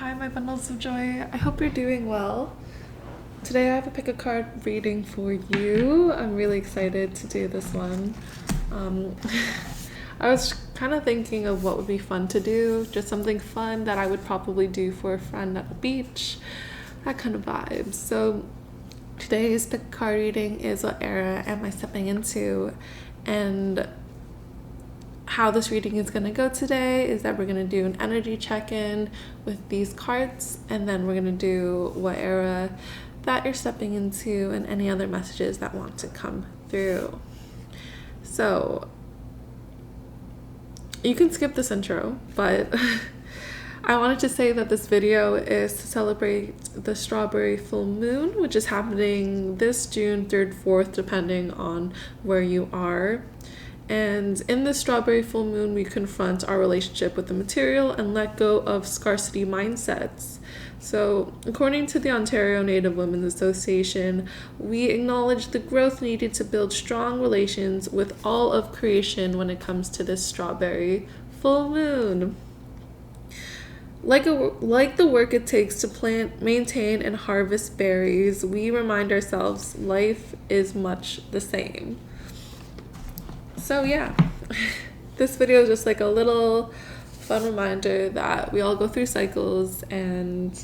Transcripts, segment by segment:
Hi, my bundles of joy. I hope you're doing well. Today I have a pick a card reading for you. I'm really excited to do this one. I was kind of thinking of what would be fun to do, just something fun that I would probably do for a friend at the beach, that kind of vibe. So today's pick a card reading is what era am I stepping into, and how this reading is going to go today is that we're going to do an energy check-in with these cards, and then we're going to do what era that you're stepping into and any other messages that want to come through. So you can skip this intro, but I wanted to say that this video is to celebrate the strawberry full moon, which is happening this June 3rd, 4th, depending on where you are. And in this strawberry full moon, we confront our relationship with the material and let go of scarcity mindsets. So, according to the Ontario Native Women's Association, we acknowledge the growth needed to build strong relations with all of creation when it comes to this strawberry full moon. Like the work it takes to plant, maintain, and harvest berries, we remind ourselves life is much the same. So yeah, this video is just like a little fun reminder that we all go through cycles and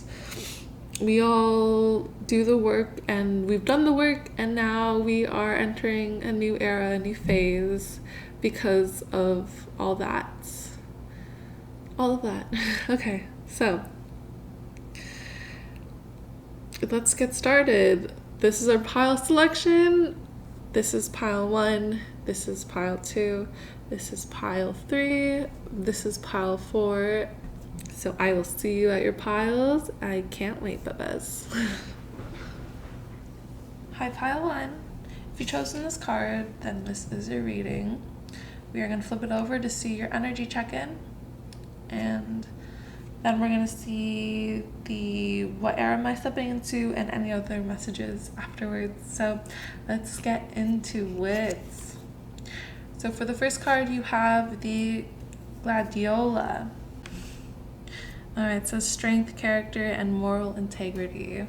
we all do the work, and we've done the work, and now we are entering a new era, a new phase because of all of that. Okay, so let's get started. This is our pile selection. This is pile 1, this is pile 2, this is pile 3, this is pile 4. So I will see you at your piles. I can't wait, Babes. Hi, pile 1. If you've chosen this card, then this is your reading. We are going to flip it over to see your energy check-in, and then we're going to see the what era am I stepping into and any other messages afterwards. So let's get into it. So for the first card, you have the Gladiola. Alright, so strength, character, and moral integrity.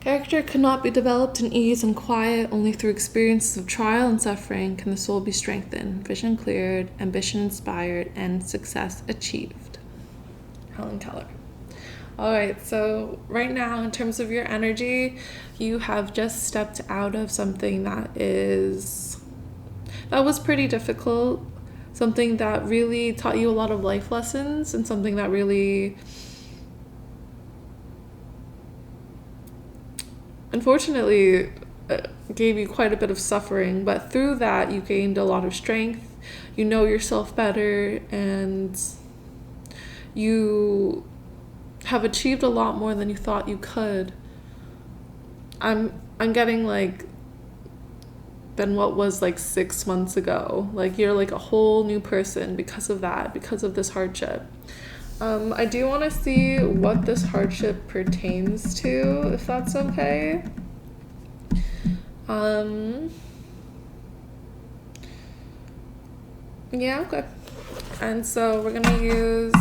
Character cannot be developed in ease and quiet. Only through experiences of trial and suffering can the soul be strengthened, vision cleared, ambition inspired, and success achieved. Helen Keller. Alright, so right now, in terms of your energy, you have just stepped out of something that was pretty difficult, something that really taught you a lot of life lessons, and something that really, unfortunately, gave you quite a bit of suffering, but through that you gained a lot of strength. You know yourself better, and you have achieved a lot more than you thought you could. I'm getting than what was 6 months ago. You're a whole new person because of that, because of this hardship. I do want to see what this hardship pertains to, if that's okay. Yeah, okay. And so we're gonna use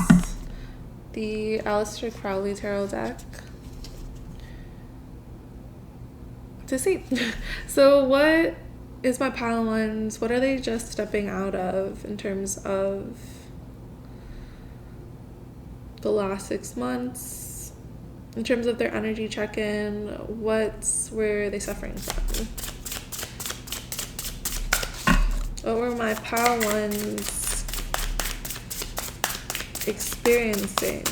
the Aleister Crowley Tarot deck to see. So what is my pile ones? What are they just stepping out of in terms of the last 6 months? In terms of their energy check-in, what were they suffering from? What were my pile ones experiencing?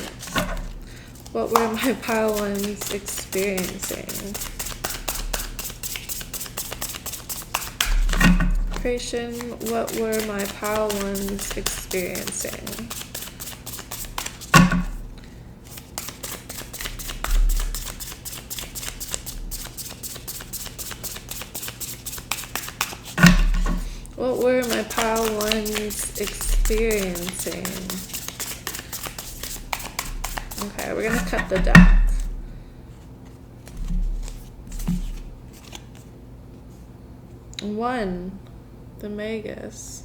What were my pile ones experiencing? Creation, what were my pile ones experiencing? What were my pile ones experiencing? Okay, we're gonna cut the deck. One, the Magus.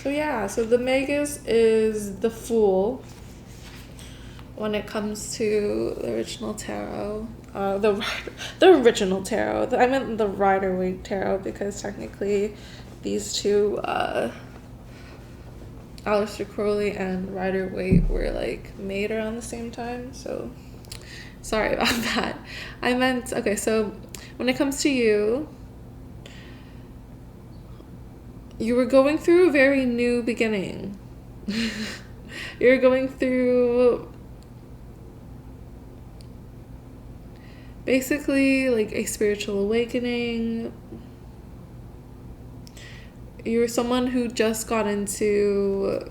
So yeah, so the Magus is the Fool when it comes to the original tarot. The original tarot. I meant the Rider-Waite tarot because technically these two, Aleister Crowley and Rider-Waite, were like made around the same time. So sorry about that. I meant, okay, so when it comes to you, you were going through a very new beginning. You're going through basically like a spiritual awakening. You're someone who just got into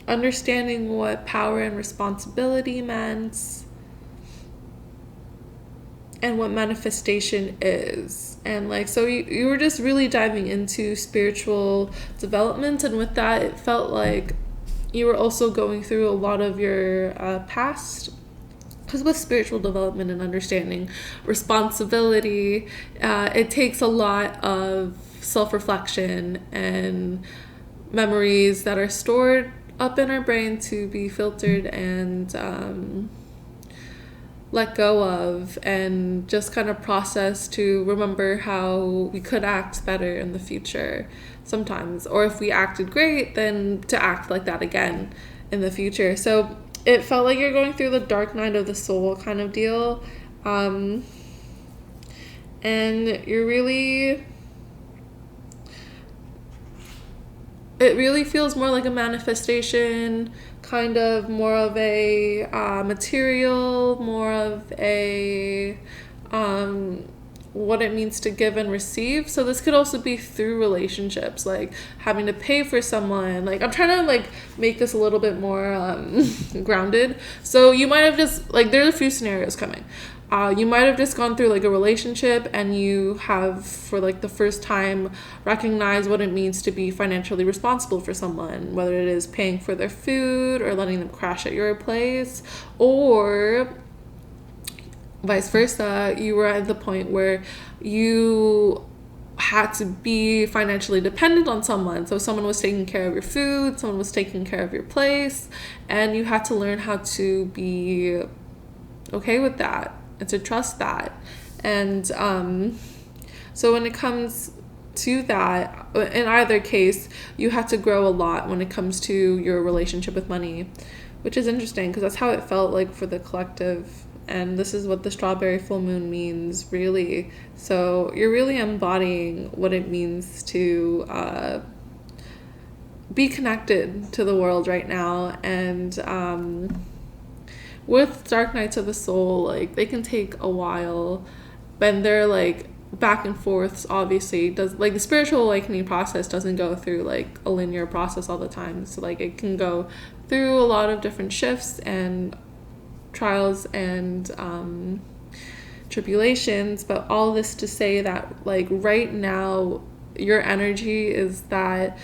understanding what power and responsibility meant and what manifestation is. And like, so you were just really diving into spiritual development, and with that it felt like you were also going through a lot of your past, because with spiritual development and understanding responsibility, it takes a lot of self-reflection and memories that are stored up in our brain to be filtered and let go of, and just kind of process to remember how we could act better in the future sometimes, or if we acted great, then to act like that again in the future. So it felt like you're going through the dark night of the soul kind of deal, and you're really, it really feels more like a manifestation, kind of more of a material, more of a what it means to give and receive. So this could also be through relationships, like having to pay for someone. Like, I'm trying to like make this a little bit more grounded. So you might have just, like, there's a few scenarios coming. You might have just gone through like a relationship, and you have, for like the first time, recognized what it means to be financially responsible for someone, whether it is paying for their food or letting them crash at your place, or vice versa. You were at the point where you had to be financially dependent on someone. So someone was taking care of your food, someone was taking care of your place, and you had to learn how to be okay with that and to trust that. And so when it comes to that, in either case, you had to grow a lot when it comes to your relationship with money, which is interesting because that's how it felt like for the collective. And this is what the strawberry full moon means, really. So you're really embodying what it means to be connected to the world right now. And with dark nights of the soul, like, they can take a while, and they're like back and forths. Obviously, does, like, the spiritual awakening process doesn't go through like a linear process all the time. So like it can go through a lot of different shifts and trials and tribulations. But all this to say that, like, right now your energy is that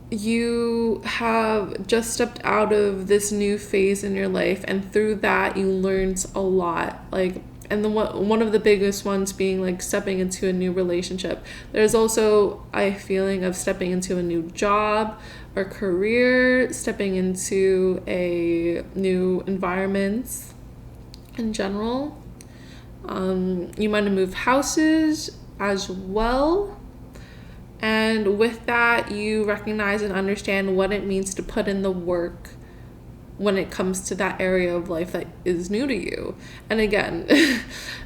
you have just stepped out of this new phase in your life, and through that you learned a lot. Like, and the one of the biggest ones being like stepping into a new relationship. There's also a feeling of stepping into a new job or career, stepping into a new environment in general. You might have moved houses as well. And with that, you recognize and understand what it means to put in the work when it comes to that area of life that is new to you. And again,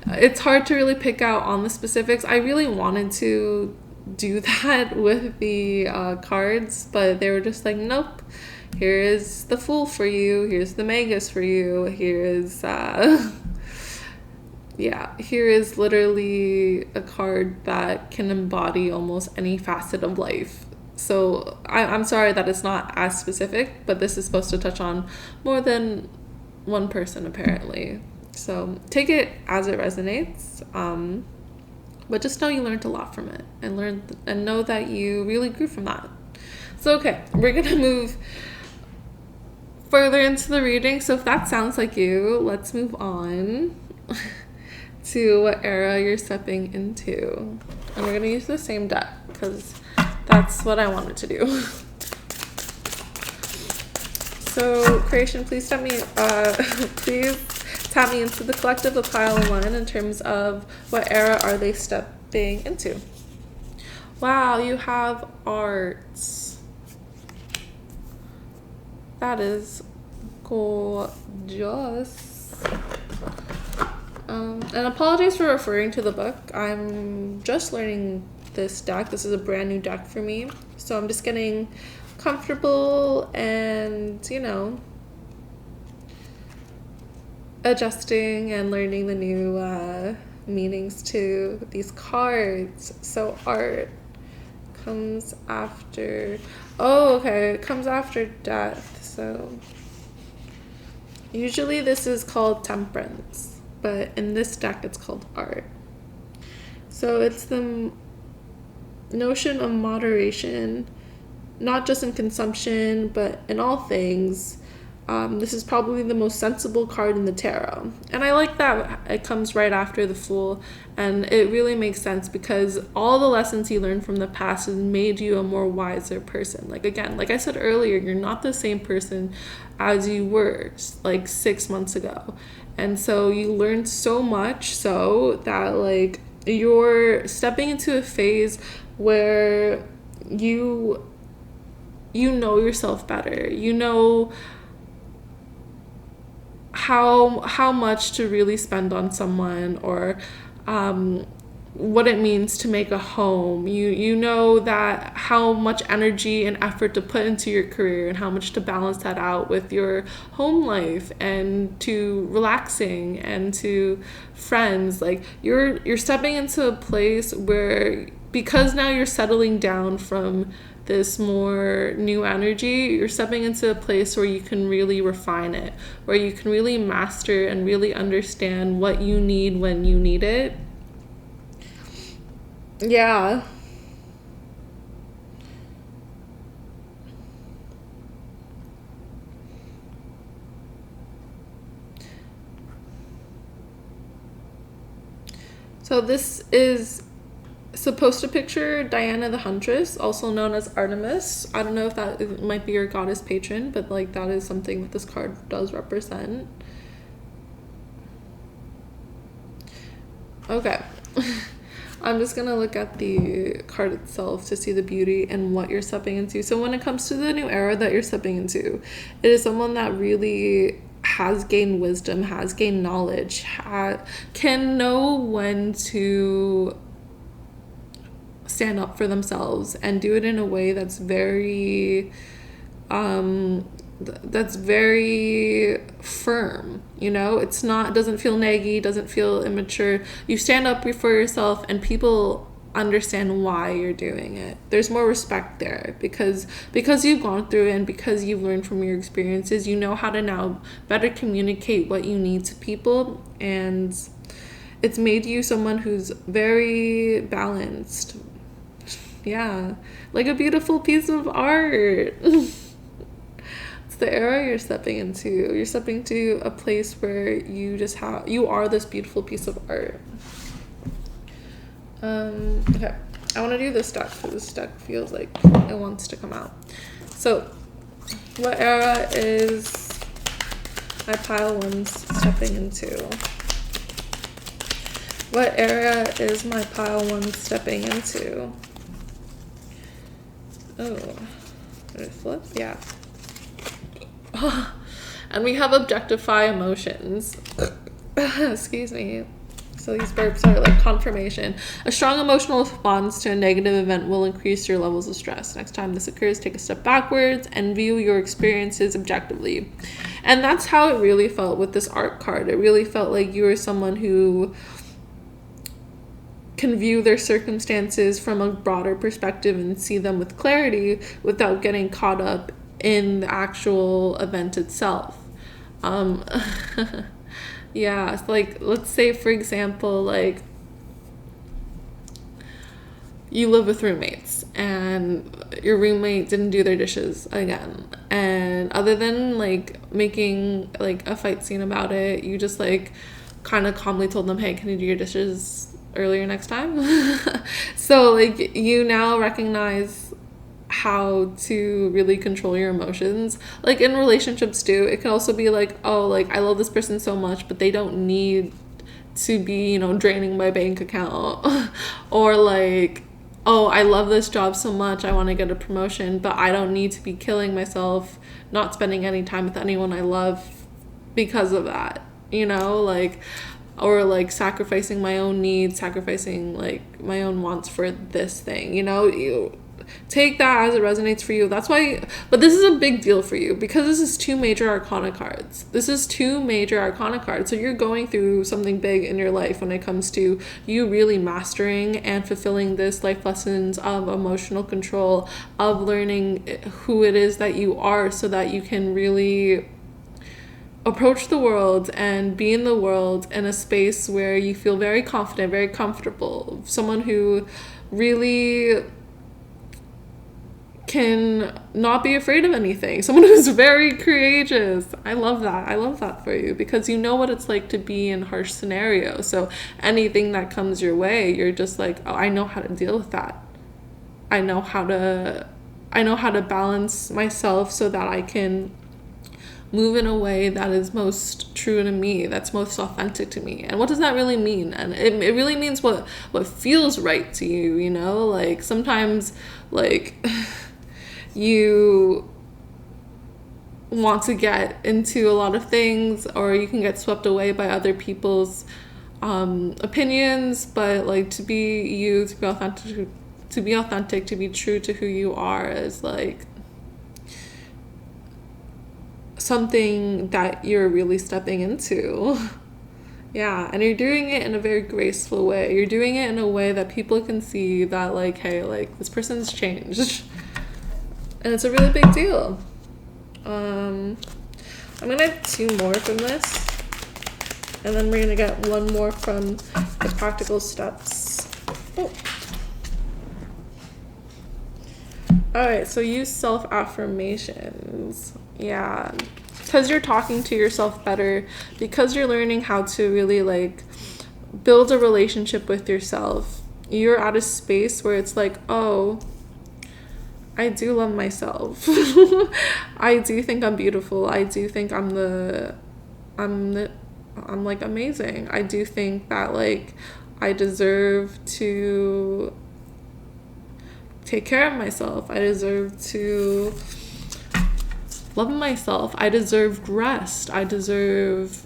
it's hard to really pick out on the specifics. I really wanted to do that with the cards, but they were just like, nope, here is the Fool for you, here's the Magus for you, here is here is literally a card that can embody almost any facet of life. So I'm sorry that it's not as specific, but this is supposed to touch on more than one person apparently. So take it as it resonates, but just know you learned a lot from it, and know that you really grew from that. So okay, we're gonna move further into the reading. So if that sounds like you, let's move on. to what era you're stepping into. And we're gonna use the same deck because that's what I wanted to do. So creation, please tap me into the collective of pile one in terms of what era are they stepping into. Wow, you have arts. That is gorgeous. And apologies for referring to the book. I'm just learning this deck. This is a brand new deck for me. So I'm just getting comfortable and, you know, adjusting and learning the new meanings to these cards. So art comes after, oh, okay, it comes after death. So usually this is called temperance, but in this deck it's called art. So it's the notion of moderation, not just in consumption, but in all things. This is probably the most sensible card in the tarot. And I like that it comes right after the Fool. And it really makes sense because all the lessons you learned from the past has made you a more wiser person. Like, again, like I said earlier, you're not the same person as you were like 6 months ago. And so you learned so much so that like you're stepping into a phase where you know yourself better. You know how much to really spend on someone, or what it means to make a home. You know that how much energy and effort to put into your career and how much to balance that out with your home life and to relaxing and to friends. Like you're stepping into a place where, because now you're settling down from this more new energy, you're stepping into a place where you can really refine it, where you can really master and really understand what you need when you need it. Yeah. So this is supposed to picture Diana the Huntress, also known as Artemis. I don't know if that might be your goddess patron, but like that is something that this card does represent. Okay. I'm just gonna look at the card itself to see the beauty and what you're stepping into. So when it comes to the new era that you're stepping into, it is someone that really has gained wisdom, has gained knowledge, can know when to stand up for themselves and do it in a way that's very firm. You know, it doesn't feel naggy, doesn't feel immature. You stand up for yourself and people understand why you're doing it. There's more respect there because you've gone through it and because you've learned from your experiences. You know how to now better communicate what you need to people, and it's made you someone who's very balanced. Yeah, like a beautiful piece of art. It's the era you're stepping into. You're stepping into a place where you are this beautiful piece of art. Okay, I want to do this deck because this deck feels like it wants to come out. So, what era is my pile one stepping into? What era is my pile one stepping into? Oh, did it flip? Yeah. And we have objectify emotions. Excuse me. So these burps are like confirmation. A strong emotional response to a negative event will increase your levels of stress. Next time this occurs, take a step backwards and view your experiences objectively. And that's how it really felt with this art card. It really felt like you were someone who can view their circumstances from a broader perspective and see them with clarity without getting caught up in the actual event itself. Yeah, so like let's say for example, like you live with roommates and your roommate didn't do their dishes again, and other than like making like a fight scene about it, you just like kind of calmly told them, hey, can you do your dishes earlier next time? So like you now recognize how to really control your emotions. Like in relationships too, it can also be like, oh, like I love this person so much, but they don't need to be, you know, draining my bank account. Or like, oh, I love this job so much, I want to get a promotion, but I don't need to be killing myself not spending any time with anyone I love because of that, you know, like, or like sacrificing my own needs, sacrificing like my own wants for this thing, you know. You take that as it resonates for you. That's why, but this is a big deal for you because this is two major arcana cards. So you're going through something big in your life when it comes to you really mastering and fulfilling this life lessons of emotional control, of learning who it is that you are, so that you can really approach the world and be in the world in a space where you feel very confident, very comfortable. Someone who really can not be afraid of anything. Someone who's very courageous. I love that for you, because you know what it's like to be in harsh scenarios. So anything that comes your way, you're just like, oh, I know how to deal with that. I know how to balance myself so that I can move in a way that is most true to me, that's most authentic to me. And what does that really mean? And it really means what feels right to you, you know? Like sometimes like you want to get into a lot of things, or you can get swept away by other people's opinions, but like to be you, to be authentic, to be true to who you are is like something that you're really stepping into. Yeah, and you're doing it in a very graceful way. You're doing it in a way that people can see that like, hey, like this person's changed. And it's a really big deal. I'm gonna get 2 more from this, and then we're gonna get 1 more from the practical steps. Oh. Alright, so use self-affirmations. Yeah, because you're talking to yourself better, because you're learning how to really like build a relationship with yourself. You're at a space where it's like, oh, I do love myself. I do think I'm beautiful. I do think I'm like amazing. I do think that like I deserve to take care of myself. I deserve to love myself. I deserve rest. I deserve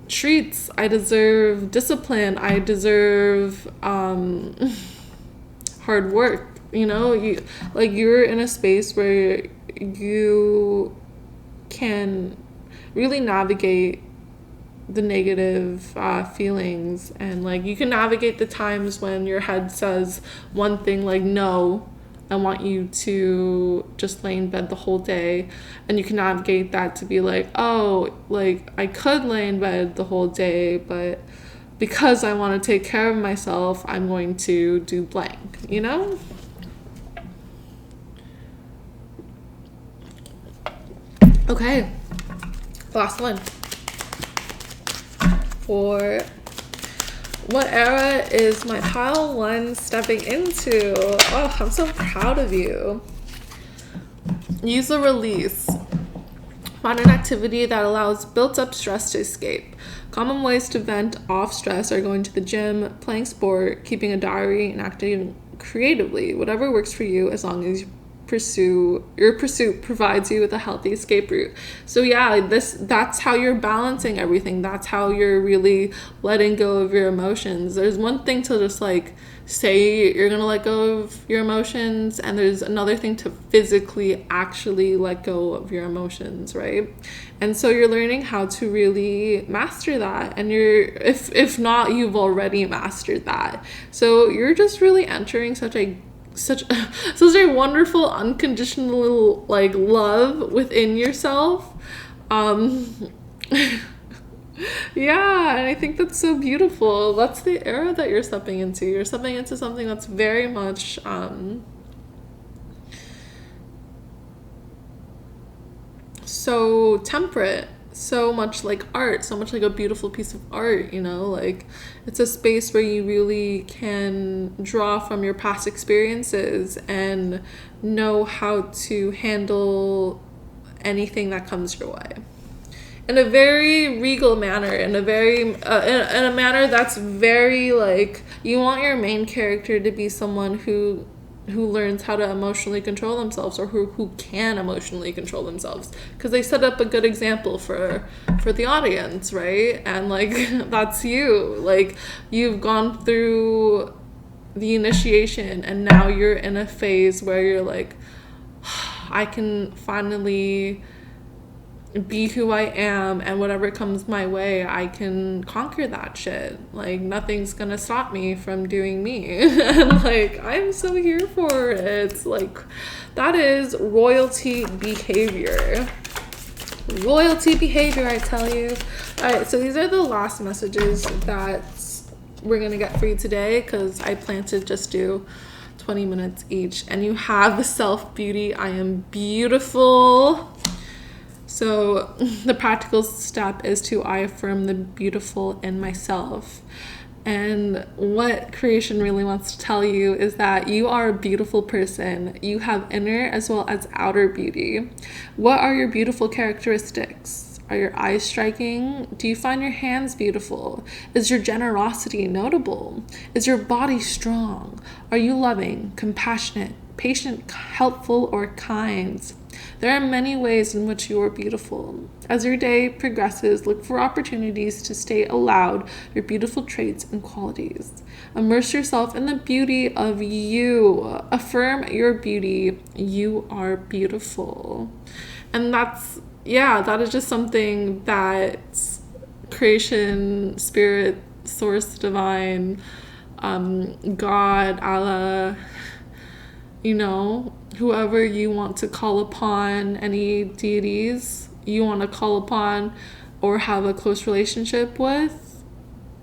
treats. I deserve discipline. I deserve hard work. You know, you're in a space where you can really navigate the negative feelings, and like you can navigate the times when your head says one thing like, no, I want you to just lay in bed the whole day, and you can navigate that to be like, oh, like I could lay in bed the whole day, but because I want to take care of myself, I'm going to do blank, you know? Okay, last one. For what era is my pile 1 stepping into? Oh, I'm so proud of you. Use a release. Find an activity that allows built-up stress to escape. Common ways to vent off stress are going to the gym, playing sport, keeping a diary, and acting creatively. Whatever works for you, as long as your pursuit provides you with a healthy escape route. So yeah, that's how you're balancing everything. That's how you're really letting go of your emotions. There's one thing to just like say you're gonna let go of your emotions, and there's another thing to physically actually let go of your emotions, right? And so you're learning how to really master that, and if not, you've already mastered that. So you're just really entering such a wonderful unconditional like love within yourself. Yeah, and I think that's so beautiful. That's the era that you're stepping into. You're stepping into something that's very much so temperate, so much like art, so much like a beautiful piece of art, you know, like it's a space where you really can draw from your past experiences and know how to handle anything that comes your way in a very regal manner, in a very in a manner that's very like, you want your main character to be someone who learns how to emotionally control themselves, or who can emotionally control themselves, because they set up a good example for the audience, right? And like that's you, like you've gone through the initiation and now you're in a phase where you're like, I can finally be who I am, and whatever comes my way, I can conquer that shit. Like nothing's gonna stop me from doing me. And like I'm so here for it. It's like, that is royalty behavior. Royalty behavior, I tell you. All right, so these are the last messages that we're gonna get for you today, because I plan to just do 20 minutes each. And you have the self-beauty. I am beautiful. So the practical step is to I affirm the beautiful in myself. And what creation really wants to tell you is that you are a beautiful person. You have inner as well as outer beauty. What are your beautiful characteristics? Are your eyes striking? Do you find your hands beautiful? Is your generosity notable? Is your body strong? Are you loving, compassionate, patient, helpful, or kind? There are many ways in which you are beautiful. As your day progresses, look for opportunities to state aloud your beautiful traits and qualities. Immerse yourself in the beauty of you. Affirm your beauty. You are beautiful. And that's, yeah, that is just something that creation, spirit, source, divine, God, Allah, you know, whoever you want to call upon, any deities you want to call upon or have a close relationship with,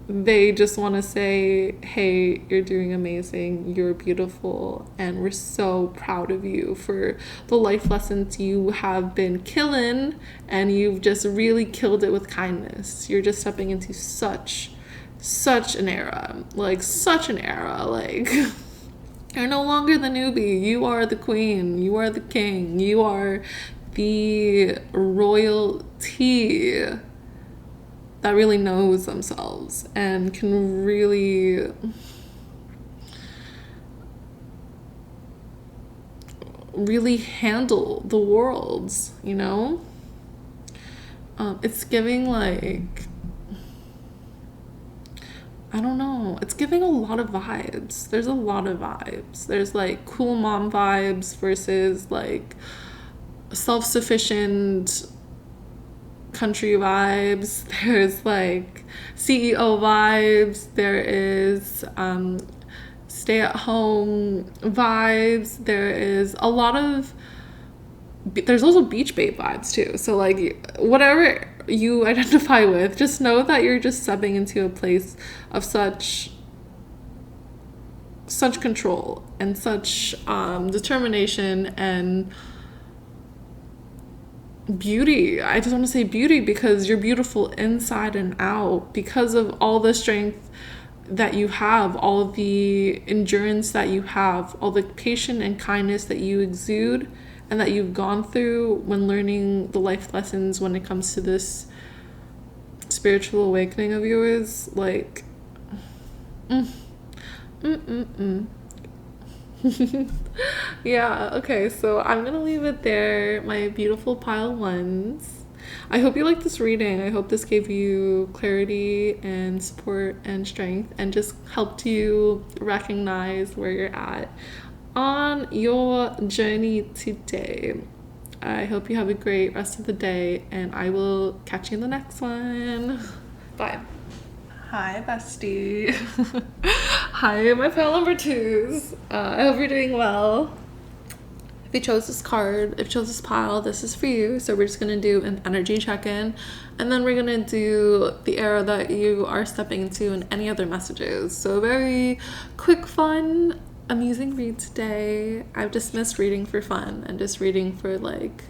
they just want to say, hey, you're doing amazing, you're beautiful, and we're so proud of you for the life lessons you have been killing, and you've just really killed it with kindness. You're just stepping into such an era, like such an era, like you're no longer the newbie. You are the queen. You are the king. You are the royalty that really knows themselves and can really handle the worlds, you know? It's giving like, I don't know. It's giving a lot of vibes. There's a lot of vibes. There's like cool mom vibes versus like self-sufficient country vibes. There's like CEO vibes. There is stay-at-home vibes. There is a lot of, there's also beach babe vibes too. So like whatever you identify with, just know that you're just stepping into a place of such control and such determination and beauty. I just want to say beauty because you're beautiful inside and out, because of all the strength that you have, all of the endurance that you have, all the patience and kindness that you exude and that you've gone through when learning the life lessons when it comes to this spiritual awakening of yours. Like, yeah, okay, so I'm gonna leave it there, my beautiful pile ones. I hope you liked this reading. I hope this gave you clarity and support and strength and just helped you recognize where you're at on your journey today. I hope you have a great rest of the day, and I will catch you in the next one. Bye. Hi, bestie. Hi, my pal number twos. I hope you're doing well. If you chose this card, if you chose this pile, this is for you. So we're just going to do an energy check-in, and then we're going to do the era that you are stepping into and any other messages. So very quick, fun, amusing read today. I've dismissed reading for fun and just reading for like,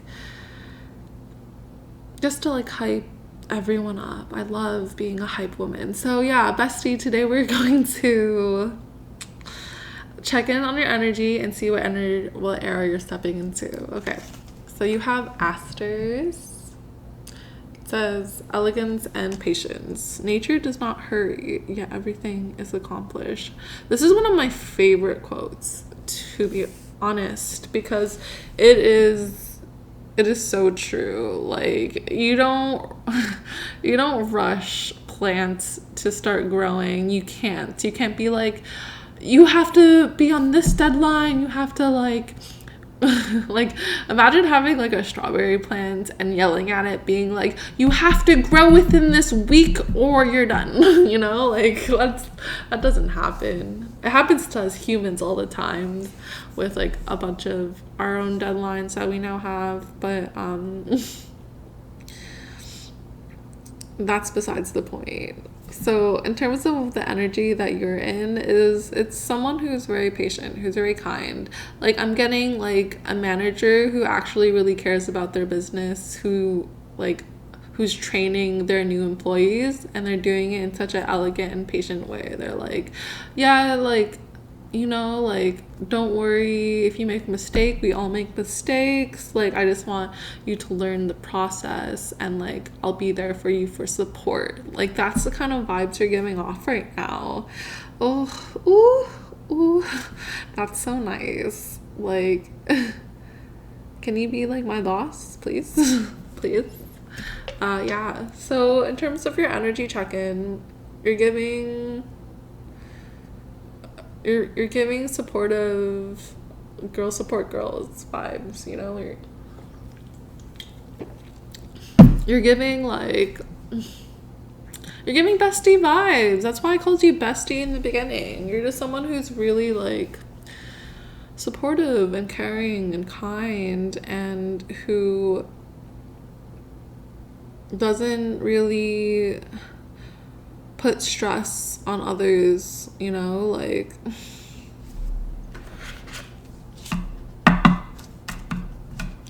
just to like hype everyone up. I love being a hype woman. So yeah, bestie, today we're going to check in on your energy and see what era you're stepping into. Okay, so you have asters. It says elegance and patience. Nature does not hurry, yet everything is accomplished. This is one of my favorite quotes, to be honest, because it is so true. Like, you don't rush plants to start growing. You can't be like, you have to be on this deadline, you have to like like, imagine having like a strawberry plant and yelling at it, being like, you have to grow within this week or you're done. You know, like, that doesn't happen. It happens to us humans all the time with like a bunch of our own deadlines that we now have, but that's besides the point. So in terms of the energy that you're in, it's someone who's very patient, who's very kind. Like, I'm getting like a manager who actually really cares about their business, who's training their new employees, and they're doing it in such an elegant and patient way. They're like, yeah, like, you know, like, don't worry if you make a mistake, we all make mistakes. Like, I just want you to learn the process, and like, I'll be there for you for support. Like, that's the kind of vibes you're giving off right now. Ooh, that's so nice. Like, can you be like my boss, please? Please. Yeah, so in terms of your energy check-in, you're giving supportive girl support girls vibes, you know. You're giving bestie vibes. That's why I called you bestie in the beginning. You're just someone who's really like supportive and caring and kind, and who doesn't really put stress on others, you know, like,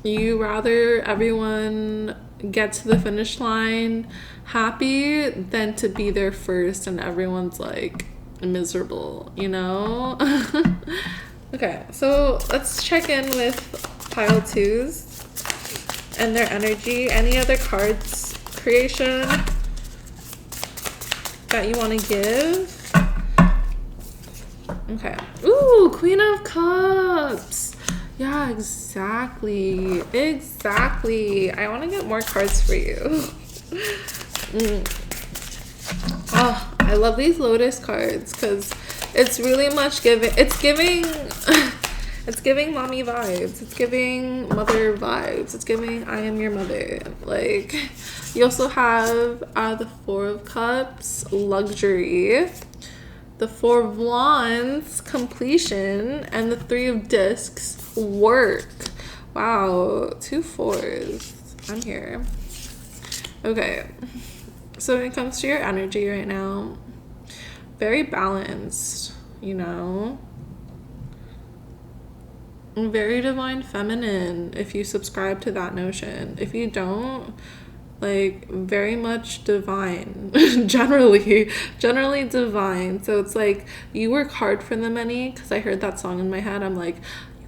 you rather everyone get to the finish line happy than to be there first and everyone's like miserable, you know. Okay, so let's check in with pile 2s and their energy. Any other cards creation that you want to give? Okay. Ooh, Queen of Cups. Yeah, exactly. I want to get more cards for you. Oh, I love these Lotus cards because it's really much giving. It's giving mommy vibes. It's giving mother vibes. It's giving I am your mother. Like, you also have the Four of Cups, luxury, the Four of Wands, completion, and the Three of Discs, work. Wow, 2 4s. I'm here. Okay, so when it comes to your energy right now, very balanced, you know. Very divine feminine, if you subscribe to that notion. If you don't, like, very much divine. generally divine. So it's like, you work hard for the money, because I heard that song in my head. I'm like,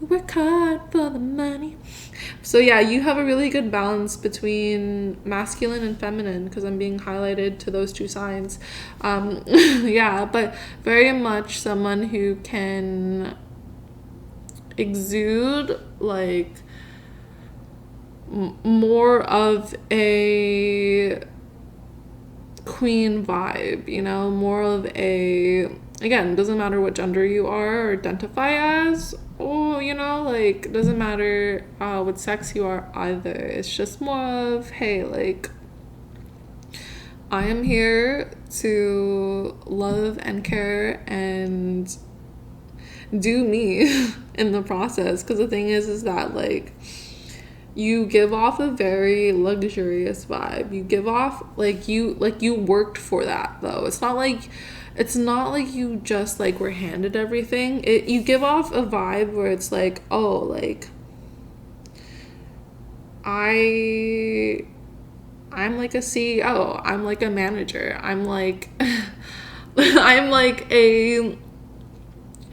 you work hard for the money. So yeah, you have a really good balance between masculine and feminine, because I'm being highlighted to those 2 signs. Yeah, but very much someone who can exude like more of a queen vibe, you know, more of a, again, doesn't matter what gender you are or identify as, or, you know, like, doesn't matter what sex you are either. It's just more of, hey, like, I am here to love and care and do me in the process. Because the thing is that, like, you give off a very luxurious vibe. You give off like you worked for that, though. It's not like you just like were handed everything. You give off a vibe where it's like, oh, like, I I'm like a CEO, I'm like a manager, I'm like I'm like a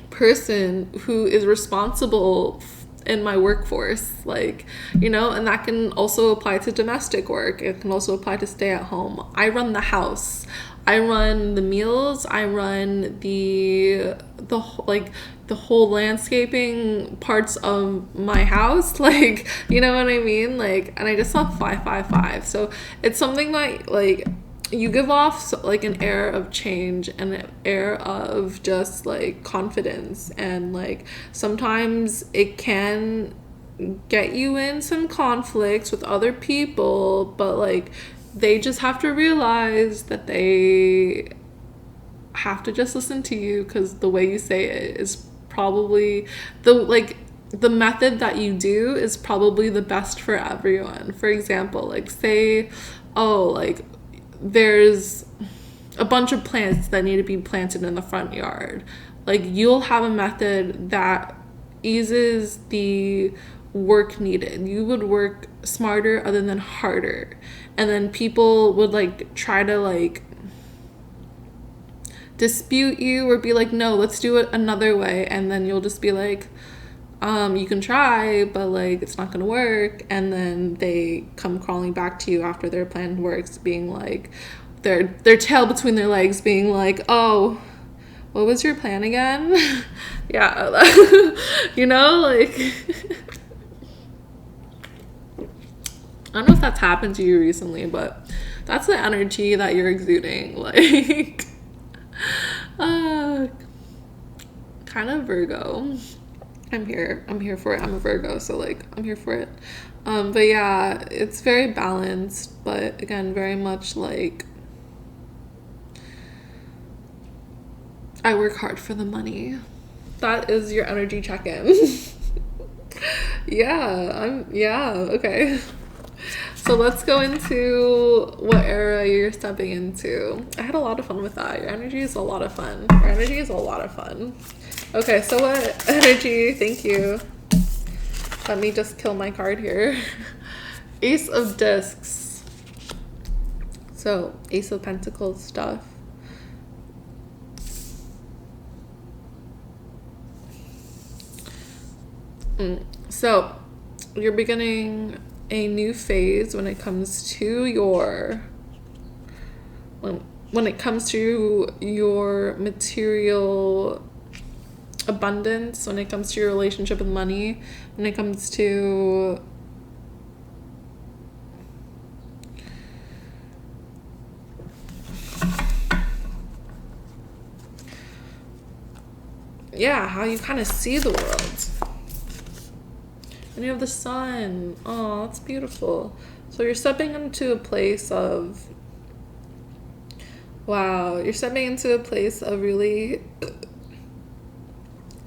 person who is responsible in my workforce, like, you know, and that can also apply to domestic work. It can also apply to stay at home. I run the house, I run the meals, I run the like the whole landscaping parts of my house, like, you know what I mean, like, and I just saw 555. So it's something that, like, you give off like an air of change and an air of just like confidence, and like sometimes it can get you in some conflicts with other people, but like they just have to realize that they have to just listen to you, because the way you say it is probably the method that you do is probably the best for everyone. For example, like, say, oh, like, there's a bunch of plants that need to be planted in the front yard. Like, you'll have a method that eases the work needed. You would work smarter other than harder. And then people would like try to like dispute you or be like, no, let's do it another way. And then you'll just be like, you can try, but like it's not gonna work. And then they come crawling back to you after their plan works, being like, their tail between their legs, being like, oh, what was your plan again? Yeah. You know, like I don't know if that's happened to you recently, but that's the energy that you're exuding. Like kind of Virgo. I'm here for it. I'm a Virgo, so like I'm here for it. But yeah, it's very balanced, but again, very much like I work hard for the money. That is your energy check-in. Okay. So let's go into what era you're stepping into. I had a lot of fun with that. Your energy is a lot of fun. Okay, so what energy? Thank you. Let me just kill my card here. Ace of Discs. So, Ace of Pentacles stuff. So, you're beginning a new phase when it comes to your material abundance, when it comes to your relationship with money, when it comes to how you kind of see the world. And you have the sun. Oh, that's beautiful. So you're stepping into a place of really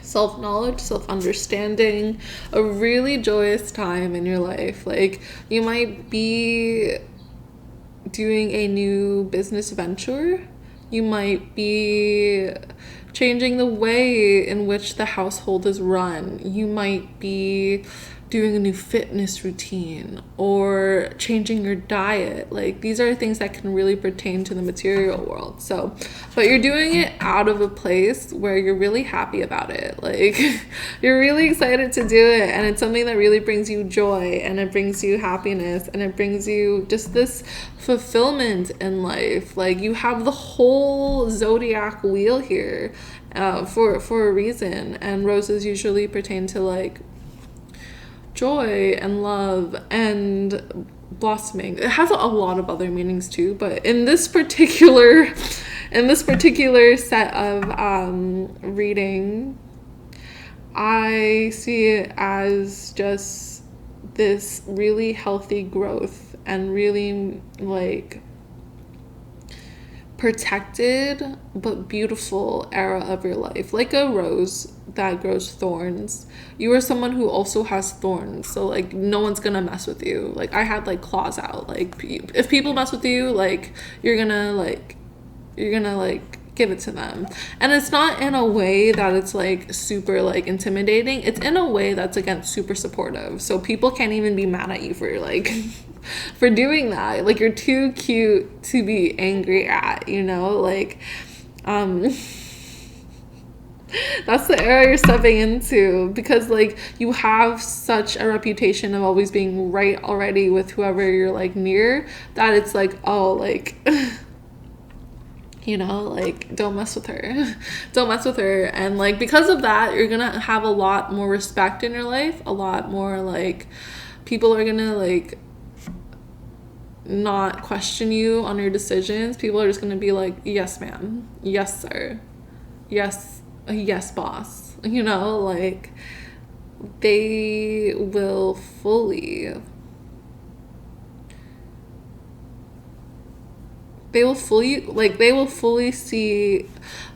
self-knowledge, self-understanding, a really joyous time in your life. Like, you might be doing a new business venture. You might be changing the way in which the household is run. You might be doing a new fitness routine or changing your diet. Like, these are things that can really pertain to the material world. So, but you're doing it out of a place where you're really happy about it. Like, you're really excited to do it, and it's something that really brings you joy, and it brings you happiness, and it brings you just this fulfillment in life. Like, you have the whole zodiac wheel here for a reason, and roses usually pertain to like joy and love and blossoming. It has a lot of other meanings too, but in this particular set of reading, I see it as just this really healthy growth and really like protected but beautiful era of your life, like a rose that grows thorns. You are someone who also has thorns, so like no one's gonna mess with you. Like, I had like claws out. Like, if people mess with you, like you're gonna give it to them. And it's not in a way that it's like super like intimidating. It's in a way that's again super supportive, so people can't even be mad at you for like for doing that. Like, you're too cute to be angry at, you know? Like, that's the era you're stepping into, because like you have such a reputation of always being right already with whoever you're like near, that it's like, oh, like you know, like, don't mess with her. Don't mess with her. And like, because of that, you're gonna have a lot more respect in your life, a lot more like people are gonna like not question you on your decisions. People are just gonna be like, yes ma'am, yes sir, yes boss, you know, like they will fully see.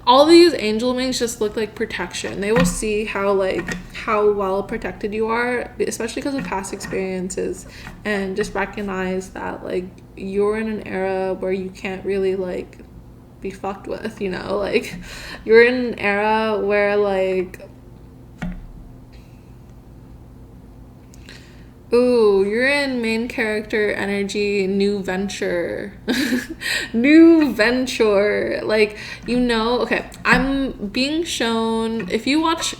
All these angel wings just look like protection. They will see how well protected you are, especially because of past experiences, and just recognize that like you're in an era where you can't really like be fucked with, you know, like you're in an era where like, ooh, you're in main character energy, new venture. New venture. Like, you know, okay, I'm being shown, if you watch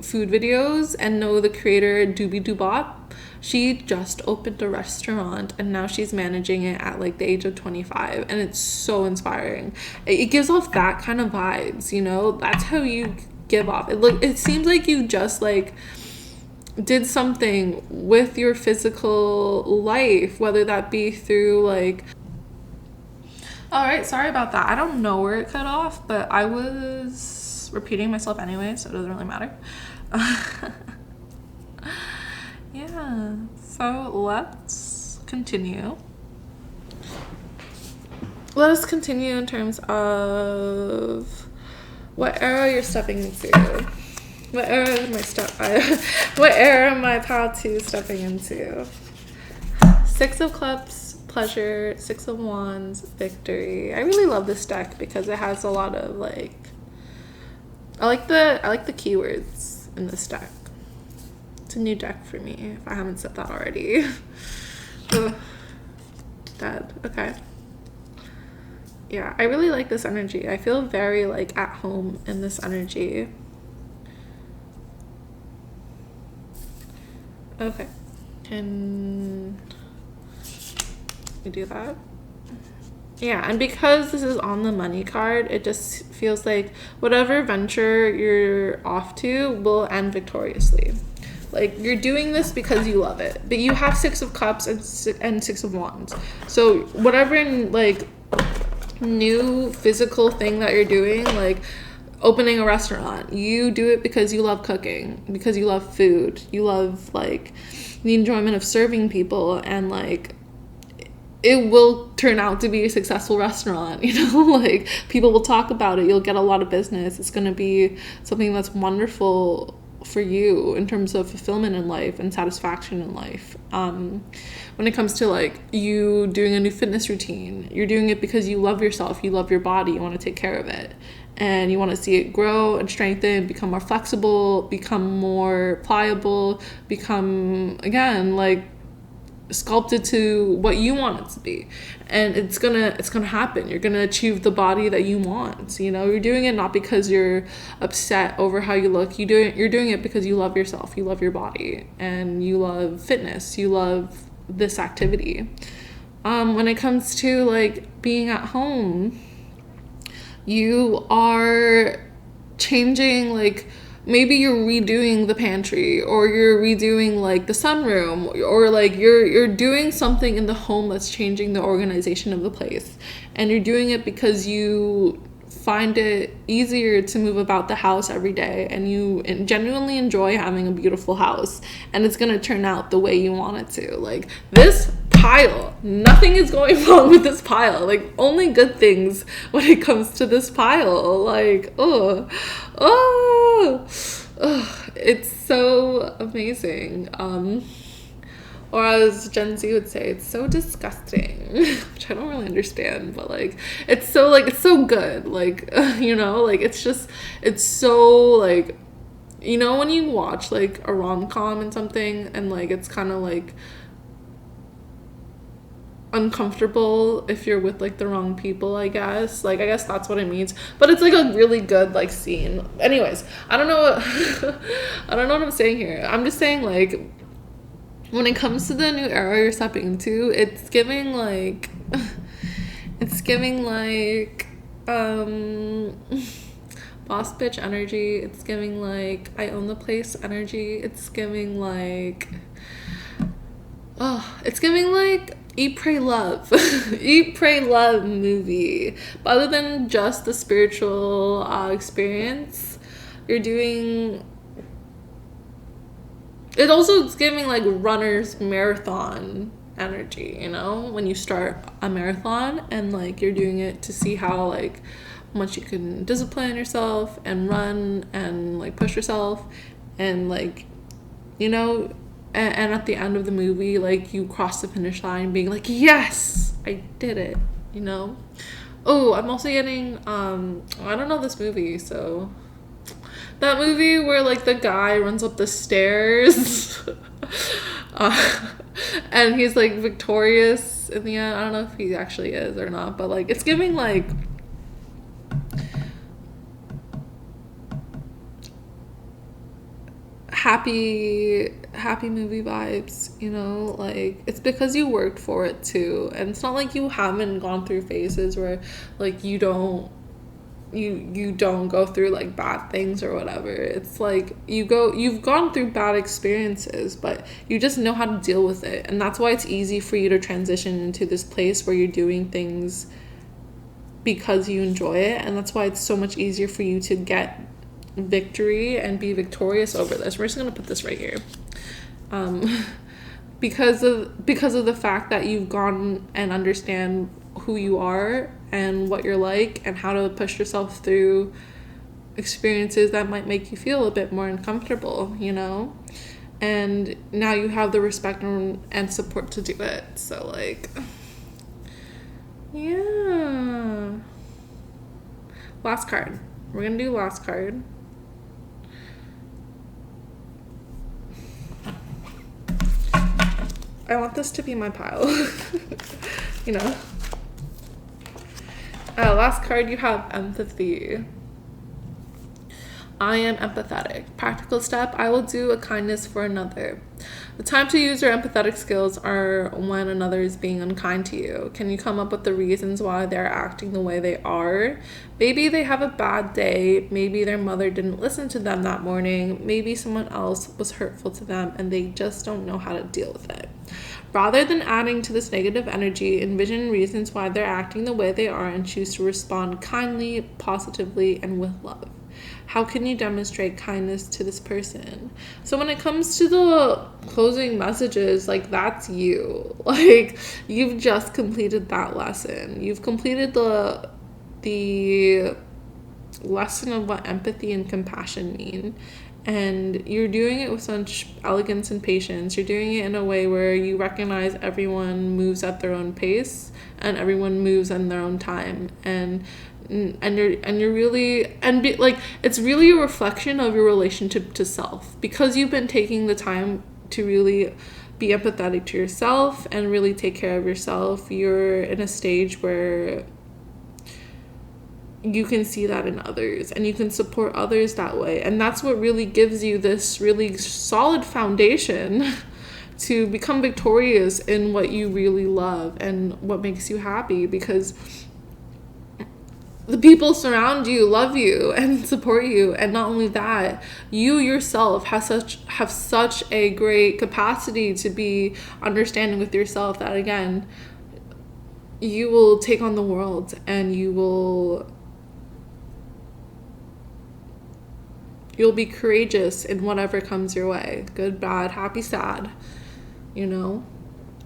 food videos and know the creator Doobie Doobop, she just opened a restaurant and now she's managing it at like the age of 25, and it's so inspiring. It gives off that kind of vibes, you know? That's how you give off. It seems like you just like did something with your physical life, whether that be through like, all right, sorry about that. I don't know where it cut off, but I was repeating myself anyway, so it doesn't really matter. Yeah, so let's continue. Let us continue in terms of what era you're stepping into. What era am I path to stepping into? 6 of Cups, pleasure. 6 of Wands, victory. I really love this deck because it has a lot of like, I like the keywords in this deck. It's a new deck for me, if I haven't said that already. Ugh. Dead. Okay. Yeah, I really like this energy. I feel very like at home in this energy. Okay. Can we do that? Yeah, and because this is on the money card, it just feels like whatever venture you're off to will end victoriously. Like, you're doing this because you love it. But you have 6 of Cups and 6 of Wands. So whatever like new physical thing that you're doing, like opening a restaurant, you do it because you love cooking, because you love food, you love like the enjoyment of serving people, and like it will turn out to be a successful restaurant, you know, like people will talk about it, you'll get a lot of business, it's going to be something that's wonderful for you in terms of fulfillment in life and satisfaction in life. When it comes to like you doing a new fitness routine, you're doing it because you love yourself, you love your body, you want to take care of it, and you want to see it grow and strengthen, become more flexible, become more pliable, become again like sculpted to what you want it to be. And it's gonna happen. You're gonna achieve the body that you want. You know, you're doing it not because you're upset over how you look. You're doing it because you love yourself, you love your body, and you love fitness, you love this activity. When it comes to like being at home, you are changing, like maybe you're redoing the pantry, or you're redoing like the sunroom, or like you're doing something in the home that's changing the organization of the place, and you're doing it because you find it easier to move about the house every day, and you genuinely enjoy having a beautiful house, and it's going to turn out the way you want it to. Like this pile, nothing is going wrong with this pile, like only good things when it comes to this pile. Like it's so amazing. Or as Gen Z would say, it's so disgusting, which I don't really understand, but like it's so good, like you know, like it's so like, you know, when you watch like a rom-com and something, and like it's kind of like uncomfortable if you're with like the wrong people, I guess. Like, I guess that's what it means. But it's like a really good like scene. Anyways, I don't know I don't know what I'm saying here. I'm just saying, like, when it comes to the new era you're stepping into, it's giving like it's giving like boss bitch energy. It's giving like I own the place energy. It's giving like it's giving like Eat, Pray, Love. Eat, Pray, Love movie. But other than just the spiritual experience, you're doing... It also is giving like runner's marathon energy, you know? When you start a marathon and like you're doing it to see how like much you can discipline yourself and run and like push yourself and like, you know... And at the end of the movie, like, you cross the finish line being like, yes, I did it, you know? Oh, I'm also getting, I don't know this movie, so... That movie where, like, the guy runs up the stairs, and he's, like, victorious in the end. I don't know if he actually is or not, but, like, it's giving, like... happy movie vibes, you know? Like, it's because you worked for it too, and it's not like you haven't gone through phases where like you don't go through like bad things or whatever. It's like you've gone through bad experiences, but you just know how to deal with it, and that's why it's easy for you to transition into this place where you're doing things because you enjoy it, and that's why it's so much easier for you to get victory and be victorious over this. We're just gonna put this right here, because of the fact that you've gone and understand who you are and what you're like and how to push yourself through experiences that might make you feel a bit more uncomfortable, you know? And now you have the respect and support to do it. So like, yeah. Last card. We're gonna do last card. I want this to be my pile. You know. Last card, you have empathy. I am empathetic. Practical step, I will do a kindness for another. The time to use your empathetic skills are when another is being unkind to you. Can you come up with the reasons why they're acting the way they are? Maybe they have a bad day. Maybe their mother didn't listen to them that morning. Maybe someone else was hurtful to them and they just don't know how to deal with it. Rather than adding to this negative energy, envision reasons why they're acting the way they are and choose to respond kindly, positively, and with love. How can you demonstrate kindness to this person? So when it comes to the closing messages, like, that's you. Like, you've just completed that lesson. You've completed the lesson of what empathy and compassion mean. And you're doing it with such elegance and patience. You're doing it in a way where you recognize everyone moves at their own pace and everyone moves in their own time. And you're really it's really a reflection of your relationship to self, because you've been taking the time to really be empathetic to yourself and really take care of yourself. You're in a stage where you can see that in others and you can support others that way, and that's what really gives you this really solid foundation to become victorious in what you really love and what makes you happy, because the people surround you love you and support you. And not only that, you yourself have such a great capacity to be understanding with yourself that, again, you will take on the world and you'll be courageous in whatever comes your way. Good, bad, happy, sad. You know,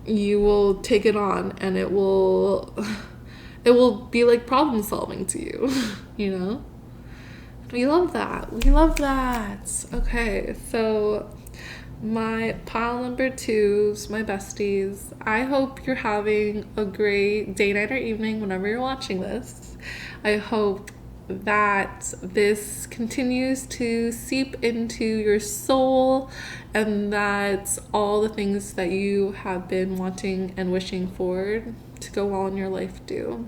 you will take it on and it will be like problem solving to you, you know? We love that. Okay, so my pile number 2's my besties. I hope you're having a great day, night, or evening whenever you're watching this. I hope that this continues to seep into your soul, and that all the things that you have been wanting and wishing for to go well in your life do.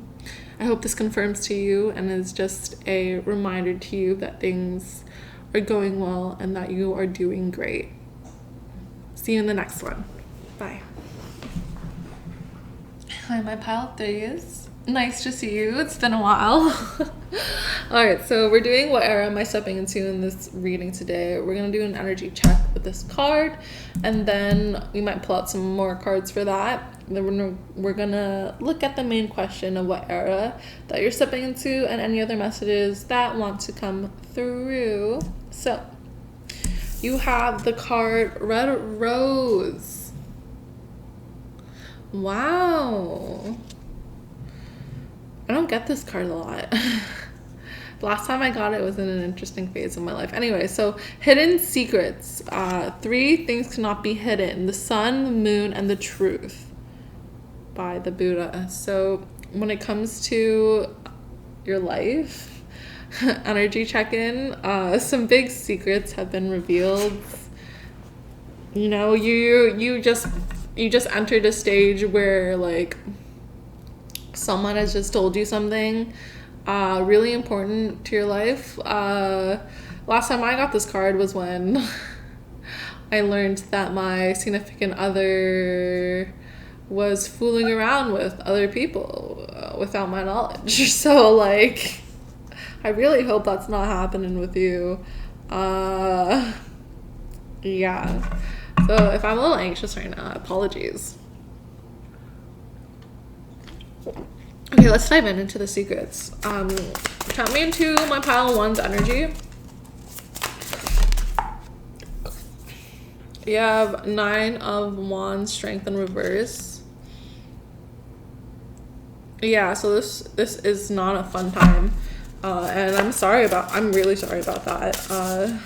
I hope this confirms to you and is just a reminder to you that things are going well and that you are doing great. See you in the next one. Bye. Hi, my pile 3s. Nice to see you. It's been a while. Alright, so we're doing what era am I stepping into in this reading today. We're going to do an energy check with this card, and then we might pull out some more cards for that. Then we're going to look at the main question of what era that you're stepping into and any other messages that want to come through. So, you have the card Red Rose. Wow. I don't get this card a lot. Last time I got it was in an interesting phase of my life. Anyway, so hidden secrets. 3 things cannot be hidden: the sun, the moon, and the truth, by the Buddha. So when it comes to your life, energy check-in, some big secrets have been revealed. You know, you just entered a stage where like someone has just told you something really important to your life. Last time I got this card was when I learned that my significant other was fooling around with other people without my knowledge. So like, I really hope that's not happening with you. Yeah. So if I'm a little anxious right now, apologies. Okay, let's dive into the secrets. Tap me into my pile 1's energy. You have 9 of Wands, Strength in reverse. Yeah, so this is not a fun time, and I'm really sorry about that.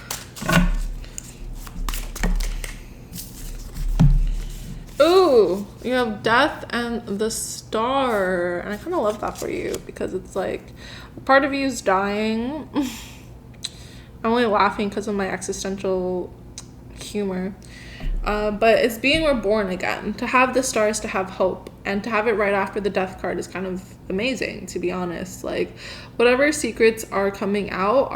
Ooh, you have Death and the Star, and I kind of love that for you because it's like part of you is dying. I'm only laughing because of my existential humor, but it's being reborn again. To have the stars, to have hope, and to have it right after the Death card is kind of amazing, to be honest. Like, whatever secrets are coming out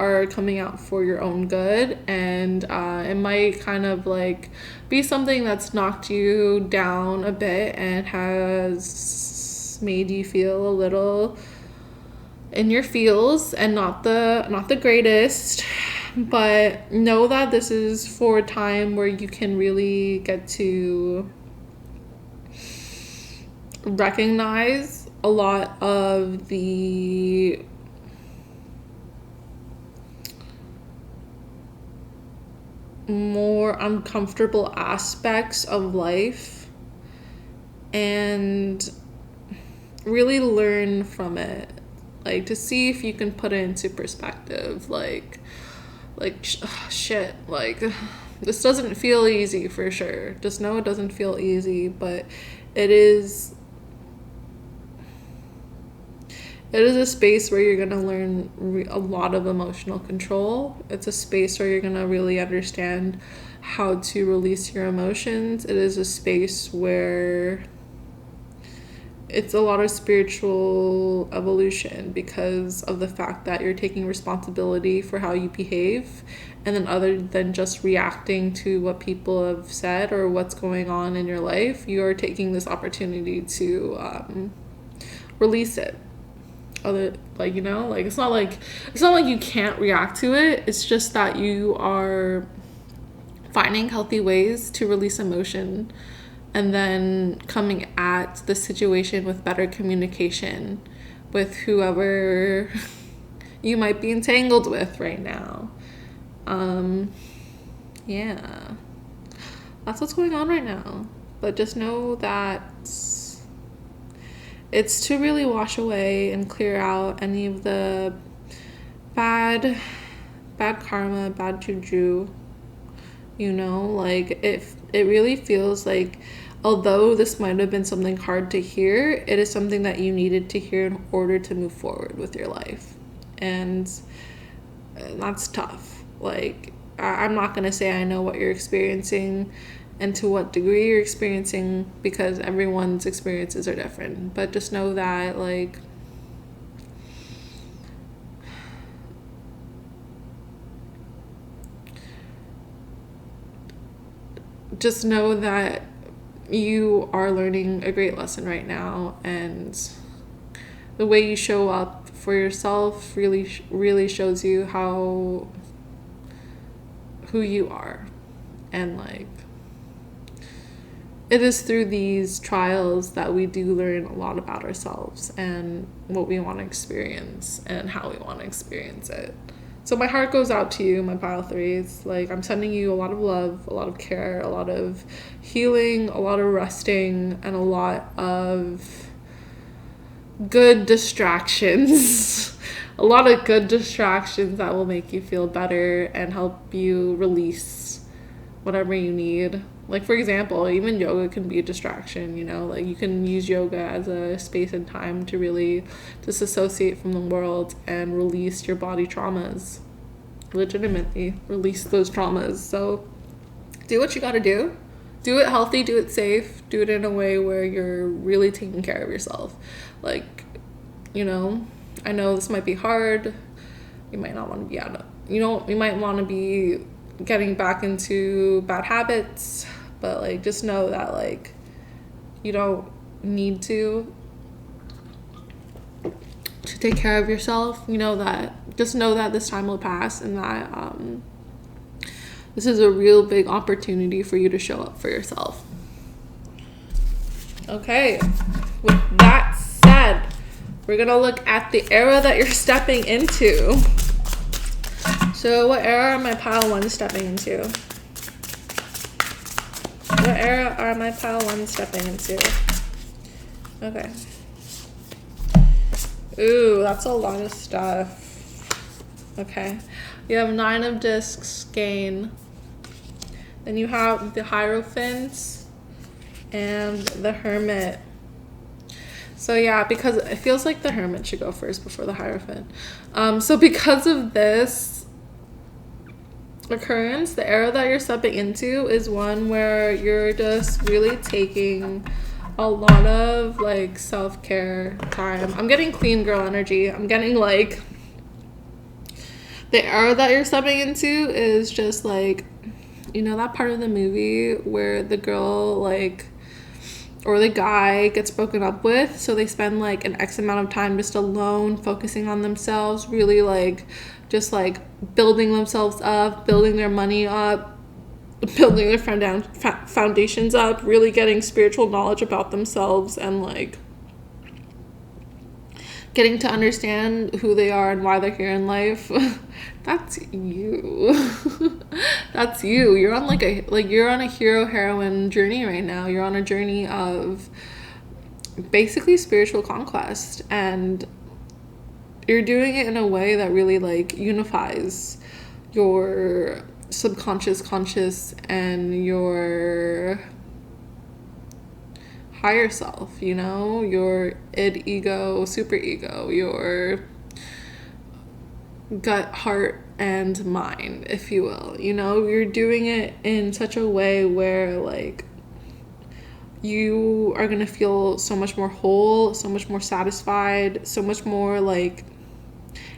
for your own good, and it might kind of like be something that's knocked you down a bit and has made you feel a little in your feels and not the greatest. But know that this is for a time where you can really get to recognize a lot of the more uncomfortable aspects of life and really learn from it, like to see if you can put it into perspective. Shit, like this doesn't feel easy for sure. Just know it doesn't feel easy, but it is a space where you're going to learn a lot of emotional control. It's a space where you're going to really understand how to release your emotions. It is a space where it's a lot of spiritual evolution because of the fact that you're taking responsibility for how you behave, and then other than just reacting to what people have said or what's going on in your life, you're taking this opportunity to release it. It's not like you can't react to it. It's just that you are finding healthy ways to release emotion and then coming at the situation with better communication with whoever you might be entangled with right now. Yeah, that's what's going on right now. But just know that it's to really wash away and clear out any of the bad karma, bad juju. It really feels like, although this might have been something hard to hear, it is something that you needed to hear in order to move forward with your life. and that's tough. Like, I'm not going to say I know what you're experiencing and to what degree you're experiencing, because everyone's experiences are different. But just know that, like, just know that you are learning a great lesson right now, and the way you show up for yourself really shows you who you are. And like, it is through these trials that we do learn a lot about ourselves and what we want to experience and how we want to experience it. So my heart goes out to you, my pile threes. Like, I'm sending you a lot of love, a lot of care, a lot of healing, a lot of resting, and a lot of good distractions. A lot of good distractions that will make you feel better and help you release whatever you need. Like, for example, even yoga can be a distraction, you know? Like, you can use yoga as a space and time to really disassociate from the world and release your body traumas. Legitimately release those traumas. So do what you gotta do. Do it healthy, do it safe, do it in a way where you're really taking care of yourself. Like, you know, I know this might be hard. You might not want to be you might want to be getting back into bad habits, but like, just know that like, you don't need to take care of yourself. Just know that this time will pass, and that this is a real big opportunity for you to show up for yourself. Okay, with that said, we're gonna look at the era that you're stepping into. So what era are my pile ones stepping into? What era are my pile ones stepping into? Okay. Ooh, that's a lot of stuff. Okay. You have 9 of discs, gain. Then you have the Hierophant and the Hermit. So yeah, because it feels like the Hermit should go first before the Hierophant. So because of this occurrence, the era that you're stepping into is one where you're just really taking a lot of like self-care time. I'm getting clean girl energy. I'm getting like, the era that you're stepping into is just like, you know, that part of the movie where the girl like, or the guy gets broken up with, so they spend like an X amount of time just alone, focusing on themselves, really like just like building themselves up, building their money up, building their foundations up, really getting spiritual knowledge about themselves, and like getting to understand who they are and why they're here in life. That's you. That's you. You're on you're on a hero heroine journey right now. You're on a journey of basically spiritual conquest, and you're doing it in a way that really like unifies your subconscious, conscious, and your higher self, you know, your id, ego, super ego, your gut, heart, and mind, if you will. You know, you're doing it in such a way where like you are gonna feel so much more whole, so much more satisfied, so much more like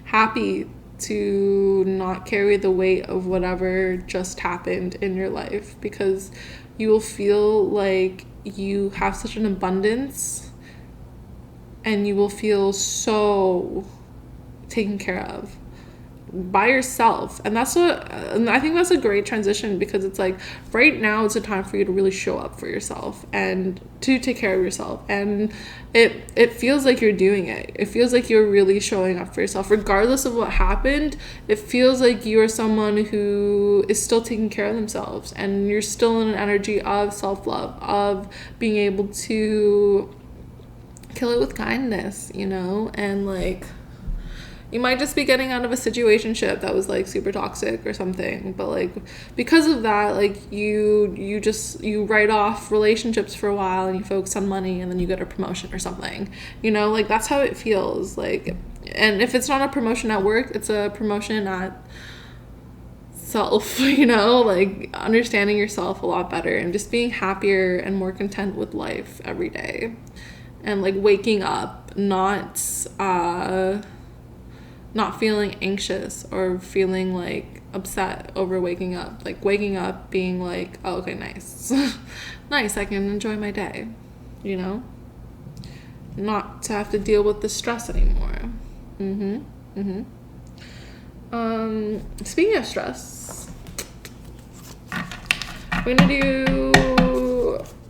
happy to not carry the weight of whatever just happened in your life, because you will feel like you have such an abundance, and you will feel so taken care of by yourself. And I think that's a great transition, because it's like right now it's a time for you to really show up for yourself and to take care of yourself, and it feels like you're doing it. It feels like you're really showing up for yourself regardless of what happened. It feels like you are someone who is still taking care of themselves, and you're still in an energy of self-love, of being able to kill it with kindness, you know. And like, you might just be getting out of a situationship that was like super toxic or something, but like because of that, like you write off relationships for a while and you focus on money, and then you get a promotion or something, you know. Like, that's how it feels. Like, And if it's not a promotion at work, it's a promotion at self, you know, like understanding yourself a lot better and just being happier and more content with life every day. And like waking up, not feeling anxious or feeling like upset over waking up. Like waking up being like, oh, okay, nice. Nice, I can enjoy my day, you know? Not to have to deal with the stress anymore. Speaking of stress, we're gonna do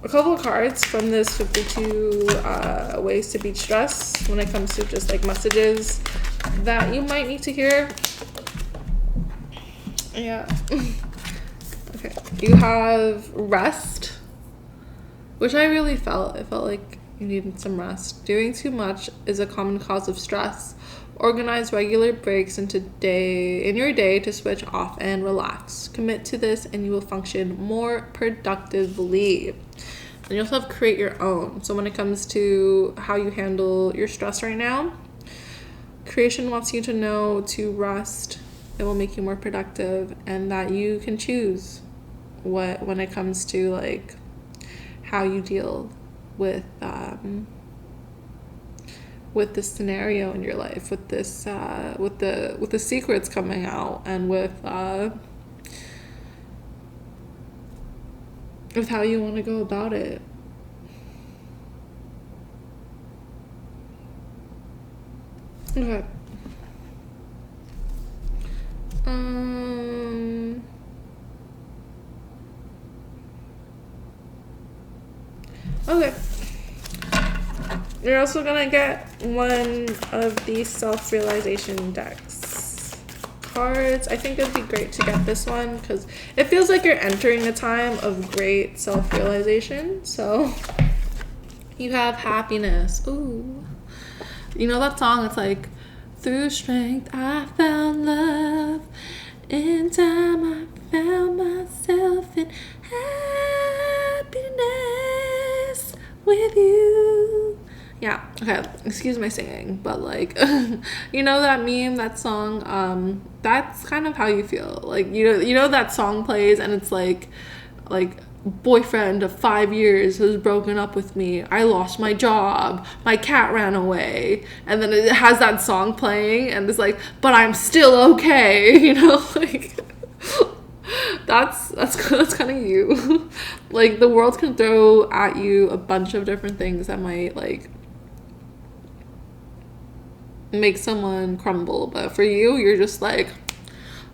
a couple of cards from this 52 ways to beat stress when it comes to just like messages that you might need to hear. Yeah. Okay. You have rest, which I really felt. I felt like you needed some rest. Doing too much is a common cause of stress. Organize regular breaks in your day to switch off and relax. Commit to this and you will function more productively. And you also have create your own. So when it comes to how you handle your stress right now, creation wants you to know to rest. It will make you more productive, and that you can choose when it comes to like how you deal with this scenario in your life, with this with the secrets coming out, and with how you want to go about it. Okay. Okay. You're also gonna get one of these self-realization decks cards. I think it'd be great to get this one because it feels like you're entering a time of great self-realization. So you have happiness. Ooh. You know that song? It's like, through strength I found love. In time I found myself in happiness with you. Yeah, okay, excuse my singing, but like, you know that meme, that song, that's kind of how you feel. Like, you know that song plays and it's like boyfriend of 5 years has broken up with me, I lost my job, my cat ran away, and then it has that song playing and it's like, but I'm still okay, you know, like that's kind of you. Like the world can throw at you a bunch of different things that might like make someone crumble, but for you, you're just like,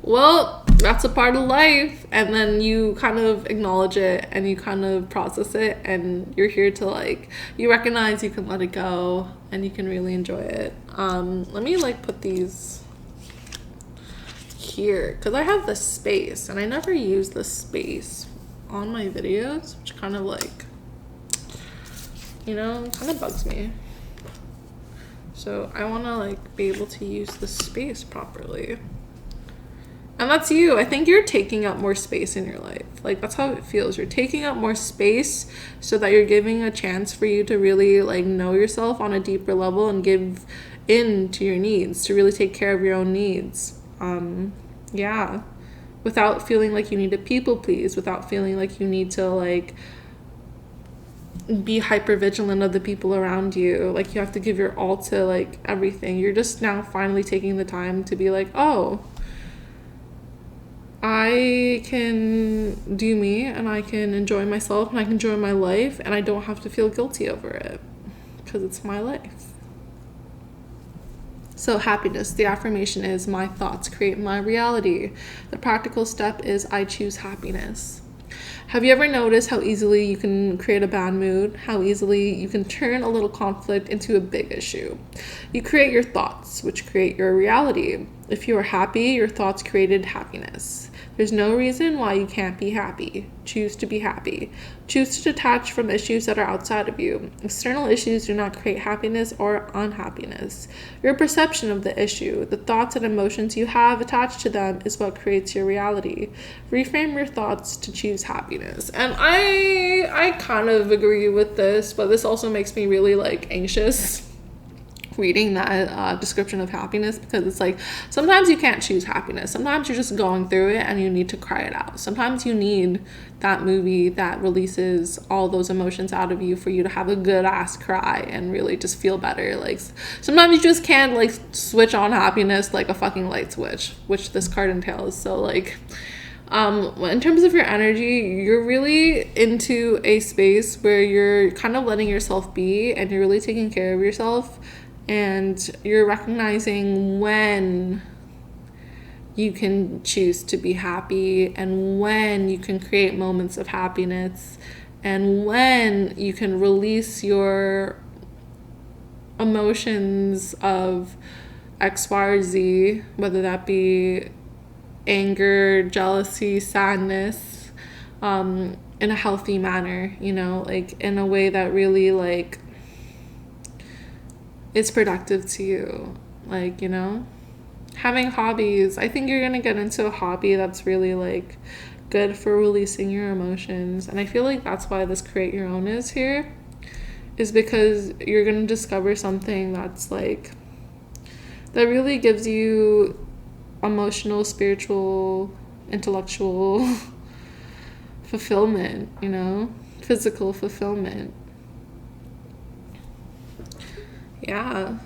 well, that's a part of life, and then you kind of acknowledge it and you kind of process it, and you're here to like, you recognize you can let it go and you can really enjoy it. Let me like put these here because I have the space and I never use the space on my videos, which kind of like, you know, kind of bugs me. So I want to like be able to use the space properly. And that's you. I think you're taking up more space in your life. Like that's how it feels. You're taking up more space so that you're giving a chance for you to really like know yourself on a deeper level and give in to your needs, to really take care of your own needs. Yeah. Without feeling like you need to people please, without feeling like you need to like be hyper vigilant of the people around you. Like you have to give your all to like everything. You're just now finally taking the time to be like, oh, I can do me and I can enjoy myself and I can enjoy my life and I don't have to feel guilty over it because it's my life. So happiness, the affirmation is my thoughts create my reality. The practical step is I choose happiness. Have you ever noticed how easily you can create a bad mood? How easily you can turn a little conflict into a big issue? You create your thoughts, which create your reality. If you are happy, your thoughts created happiness. There's no reason why you can't be happy. Choose to be happy. Choose to detach from issues that are outside of you. External issues do not create happiness or unhappiness. Your perception of the issue, the thoughts and emotions you have attached to them is what creates your reality. Reframe your thoughts to choose happiness. And I kind of agree with this, but this also makes me really like anxious reading that description of happiness, because it's like sometimes you can't choose happiness. Sometimes you're just going through it and you need to cry it out. Sometimes you need that movie that releases all those emotions out of you for you to have a good ass cry and really just feel better. Like sometimes you just can't like switch on happiness like a fucking light switch, which this card entails. So like in terms of your energy, you're really into a space where you're kind of letting yourself be and you're really taking care of yourself, and you're recognizing when you can choose to be happy and when you can create moments of happiness and when you can release your emotions of X, Y, or Z, whether that be anger, jealousy, sadness, in a healthy manner, you know, like in a way that really like is productive to you. Like, you know, having hobbies. I think you're gonna get into a hobby that's really like good for releasing your emotions, and I feel like that's why this create your own is here, is because you're gonna discover something that's like that really gives you emotional, spiritual, intellectual fulfillment, you know, physical fulfillment. Yeah.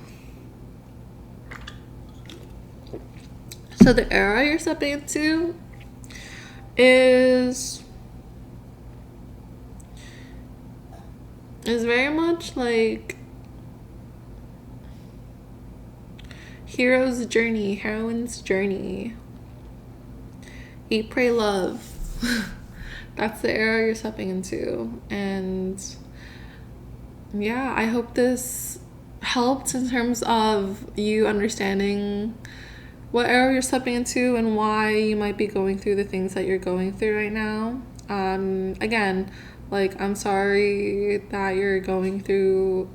So the era you're stepping into is very much like hero's journey, heroine's journey. Eat, pray, love. That's the era you're stepping into. And yeah, I hope this helped in terms of you understanding what era you're stepping into and why you might be going through the things that you're going through right now. Again, like, I'm sorry that you're going through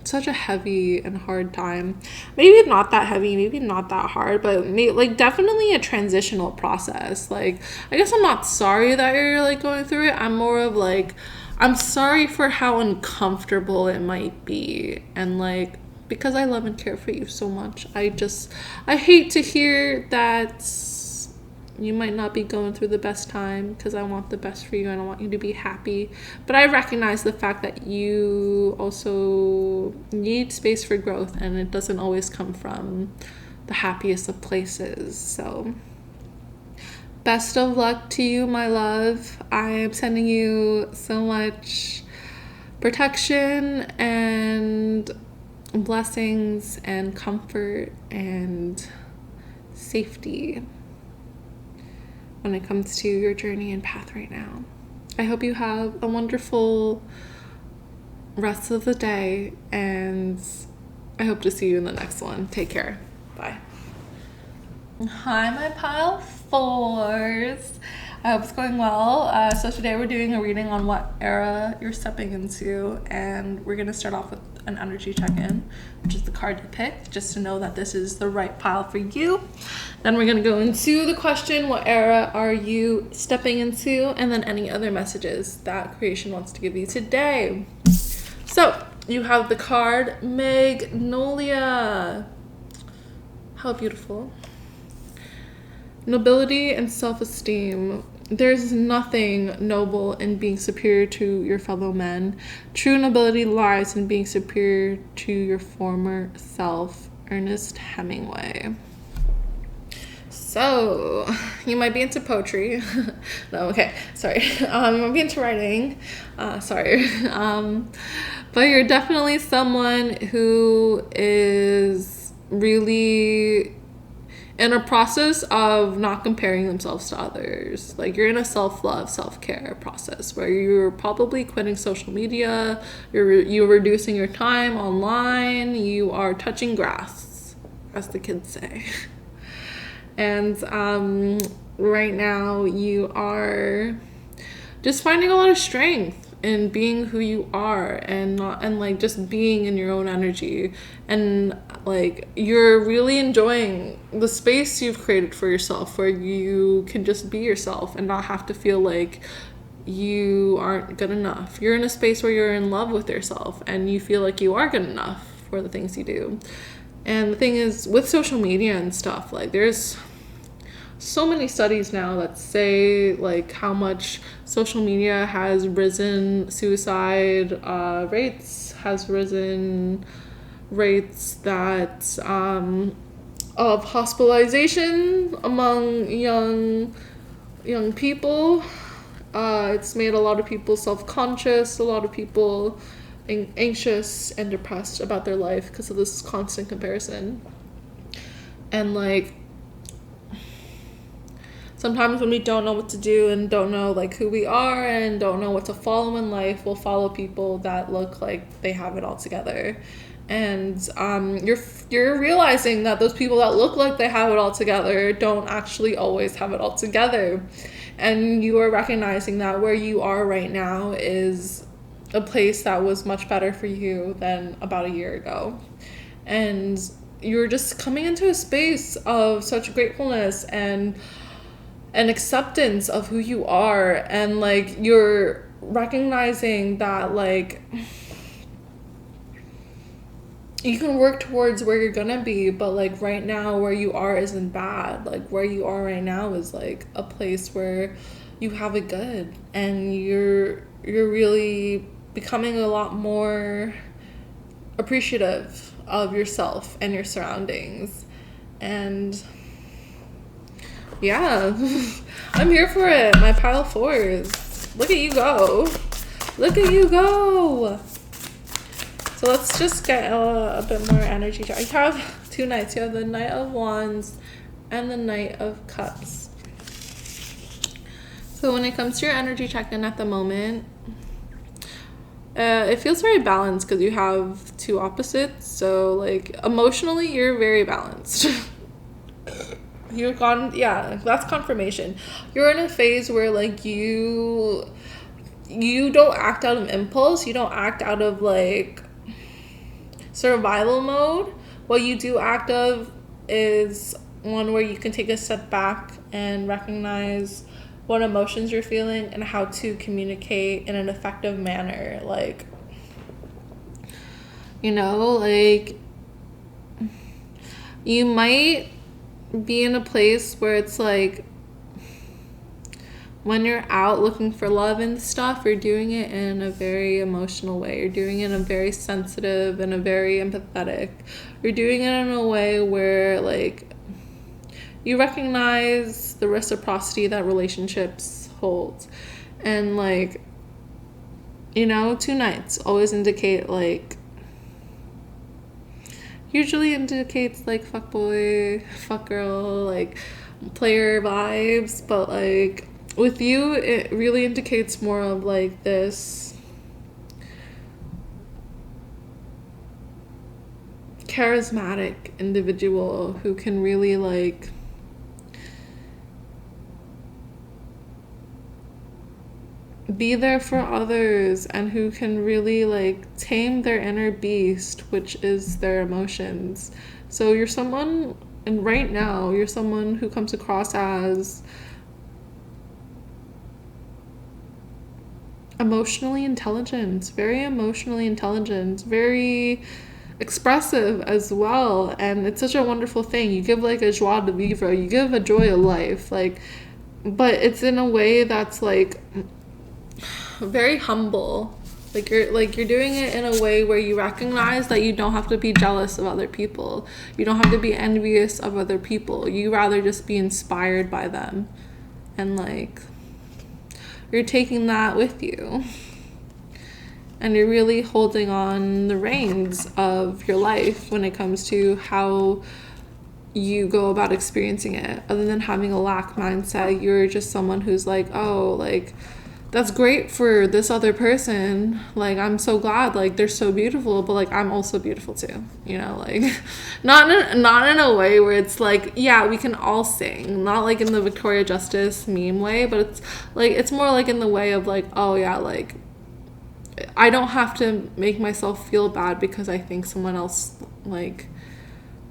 such a heavy and hard time. Maybe not that heavy, maybe not that hard, but like definitely a transitional process. Like, I guess I'm not sorry that you're like going through it. I'm more of like, I'm sorry for how uncomfortable it might be, and like, because I love and care for you so much, I hate to hear that you might not be going through the best time, because I want the best for you and I want you to be happy. But I recognize the fact that you also need space for growth, and it doesn't always come from the happiest of places. So best of luck to you, my love. I am sending you so much protection and blessings and comfort and safety when it comes to your journey and path right now. I hope you have a wonderful rest of the day, and I hope to see you in the next one. Take care. Bye. Hi, my pile fours. I hope it's going well. So today we're doing a reading on what era you're stepping into, and we're going to start off with an energy check-in, which is the card you picked, just to know that this is the right pile for you. Then we're going to go into the question, what era are you stepping into, and then any other messages that creation wants to give you today. So you have the card Magnolia. How beautiful. Nobility and self-esteem. There's nothing noble in being superior to your fellow men. True nobility lies in being superior to your former self. Ernest Hemingway. So, you might be into poetry. No, okay, sorry. You might be into writing. Sorry. But you're definitely someone who is really in a process of not comparing themselves to others. Like, you're in a self-love, self-care process where you're probably quitting social media, you're reducing your time online, you are touching grass, as the kids say. And right now you are just finding a lot of strength in being who you are, and like just being in your own energy, and like you're really enjoying the space you've created for yourself where you can just be yourself and not have to feel like you aren't good enough. You're in a space where you're in love with yourself and you feel like you are good enough, for the things you do. And the thing is, with social media and stuff, like, there's so many studies now that say, like, how much social media has risen suicide rates, has risen rates that of hospitalization among young people. It's made a lot of people self-conscious, a lot of people anxious and depressed about their life because of this constant comparison. And like, sometimes when we don't know what to do and don't know like who we are and don't know what to follow in life, we'll follow people that look like they have it all together. And you're realizing that those people that look like they have it all together don't actually always have it all together. And you are recognizing that where you are right now is a place that was much better for you than about a year ago. And you're just coming into a space of such gratefulness and acceptance of who you are. And like, you're recognizing that like, you can work towards where you're gonna be, but like right now where you are isn't bad. Like where you are right now is like a place where you have it good, and you're really becoming a lot more appreciative of yourself and your surroundings. And yeah, I'm here for it. My pile fours. Look at you go. Look at you go. So let's just get a bit more energy. You have two knights. You have the Knight of Wands and the Knight of Cups. So when it comes to your energy check-in at the moment, it feels very balanced because you have two opposites. So like emotionally, you're very balanced. You've gone, yeah, that's confirmation. You're in a phase where like you don't act out of impulse. You don't act out of like survival mode. What you do act of is one where you can take a step back and recognize what emotions you're feeling and how to communicate in an effective manner. Like, you know, like you might be in a place where it's like when you're out looking for love and stuff, you're doing it in a very emotional way. You're doing it in a very sensitive and a very empathetic. You're doing it in a way where like you recognize the reciprocity that relationships hold. And like, you know, two knights always indicate like, usually indicates like fuck boy, fuck girl, like player vibes. But like with you, it really indicates more of like this charismatic individual who can really like be there for others, and who can really like tame their inner beast, which is their emotions. So you're someone, and right now you're someone who comes across as emotionally intelligent, very emotionally intelligent, very expressive as well. And it's such a wonderful thing. You give like a joie de vivre, you give a joy of life, like, but it's in a way that's like very humble. Like you're doing it in a way where you recognize that you don't have to be jealous of other people. You don't have to be envious of other people. You rather just be inspired by them. And like, you're taking that with you. And you're really holding on the reins of your life when it comes to how you go about experiencing it. Other than having a lack mindset, you're just someone who's like, oh, like, that's great for this other person. Like, I'm so glad, like, they're so beautiful, but like, I'm also beautiful too. You know, like, not in a way where it's like, yeah, we can all sing. Not like in the Victoria Justice meme way, but it's like, it's more like in the way of like, oh yeah, like, I don't have to make myself feel bad because I think someone else like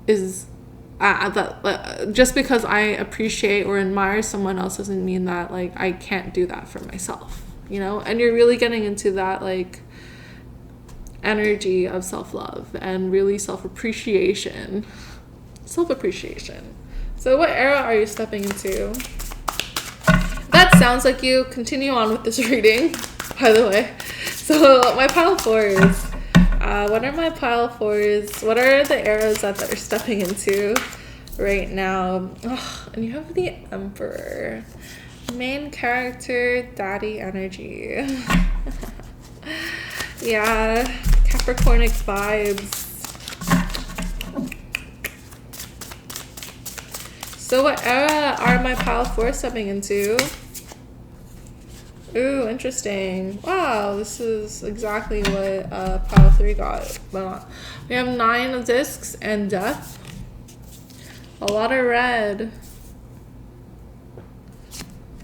is just because I appreciate or admire someone else doesn't mean that like I can't do that for myself, you know. And you're really getting into that like energy of self-love and really self-appreciation. So what era are you stepping into? That sounds like you. Continue on with this reading, by the way. So my pile fours. What are my pile fours? What are the eras that they're stepping into right now? Oh, and you have the Emperor. Main character, daddy energy. Yeah, Capricornic vibes. So what era are my pile four stepping into? Ooh, interesting. Wow, this is exactly what pile three got. We have 9 of discs and death. A lot of red.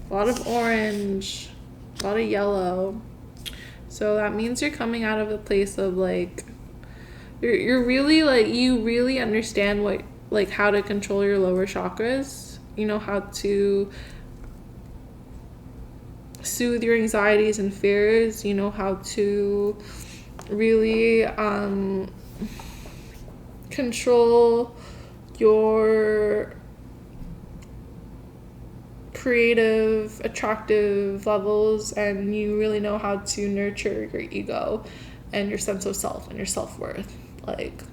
A lot of orange. A lot of yellow. So that means you're coming out of a place of like, you're really like, you really understand what, like how to control your lower chakras. You know how to soothe your anxieties and fears. You know how to really control your creative, attractive levels, and you really know how to nurture your ego and your sense of self and your self-worth. Like,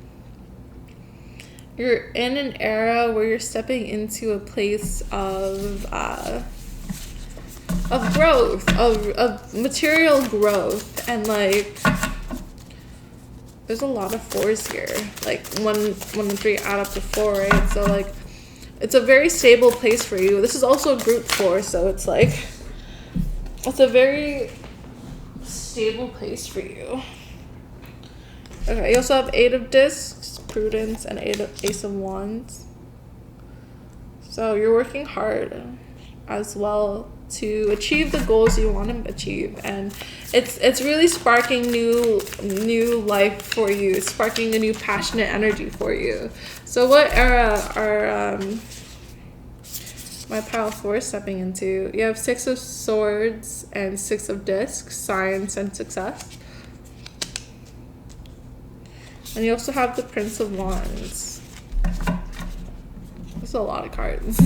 you're in an era where you're stepping into a place of growth, of material growth, and like there's a lot of 4s here. Like 1 and 3 add up to 4, right? So like it's a very stable place for you. This is also group 4, so it's like it's a very stable place for you. Okay, you also have 8 of discs, prudence, and ace of wands. So you're working hard as well to achieve the goals you want to achieve, and it's really sparking new life for you. It's sparking a new passionate energy for you. So what era are my pile 4 stepping into? You have 6 of swords and 6 of discs, science and success. And you also have the Prince of Wands. That's a lot of cards.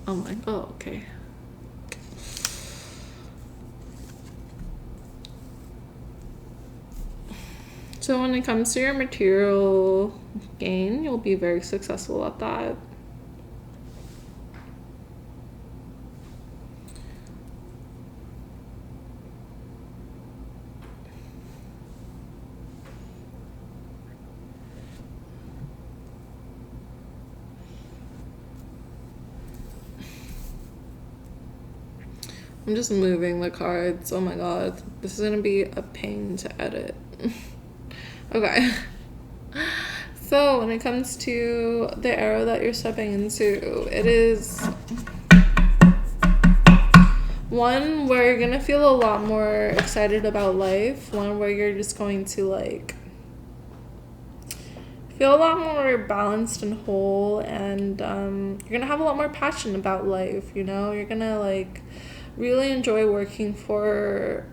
Okay. So when it comes to your material gain, you'll be very successful at that. I'm just moving the cards. Oh my god. This is gonna be a pain to edit. Okay. So when it comes to the era that you're stepping into, it is one where you're gonna feel a lot more excited about life. One where you're just going to like feel a lot more balanced and whole, and you're gonna have a lot more passion about life. You know, you're gonna like really enjoy working for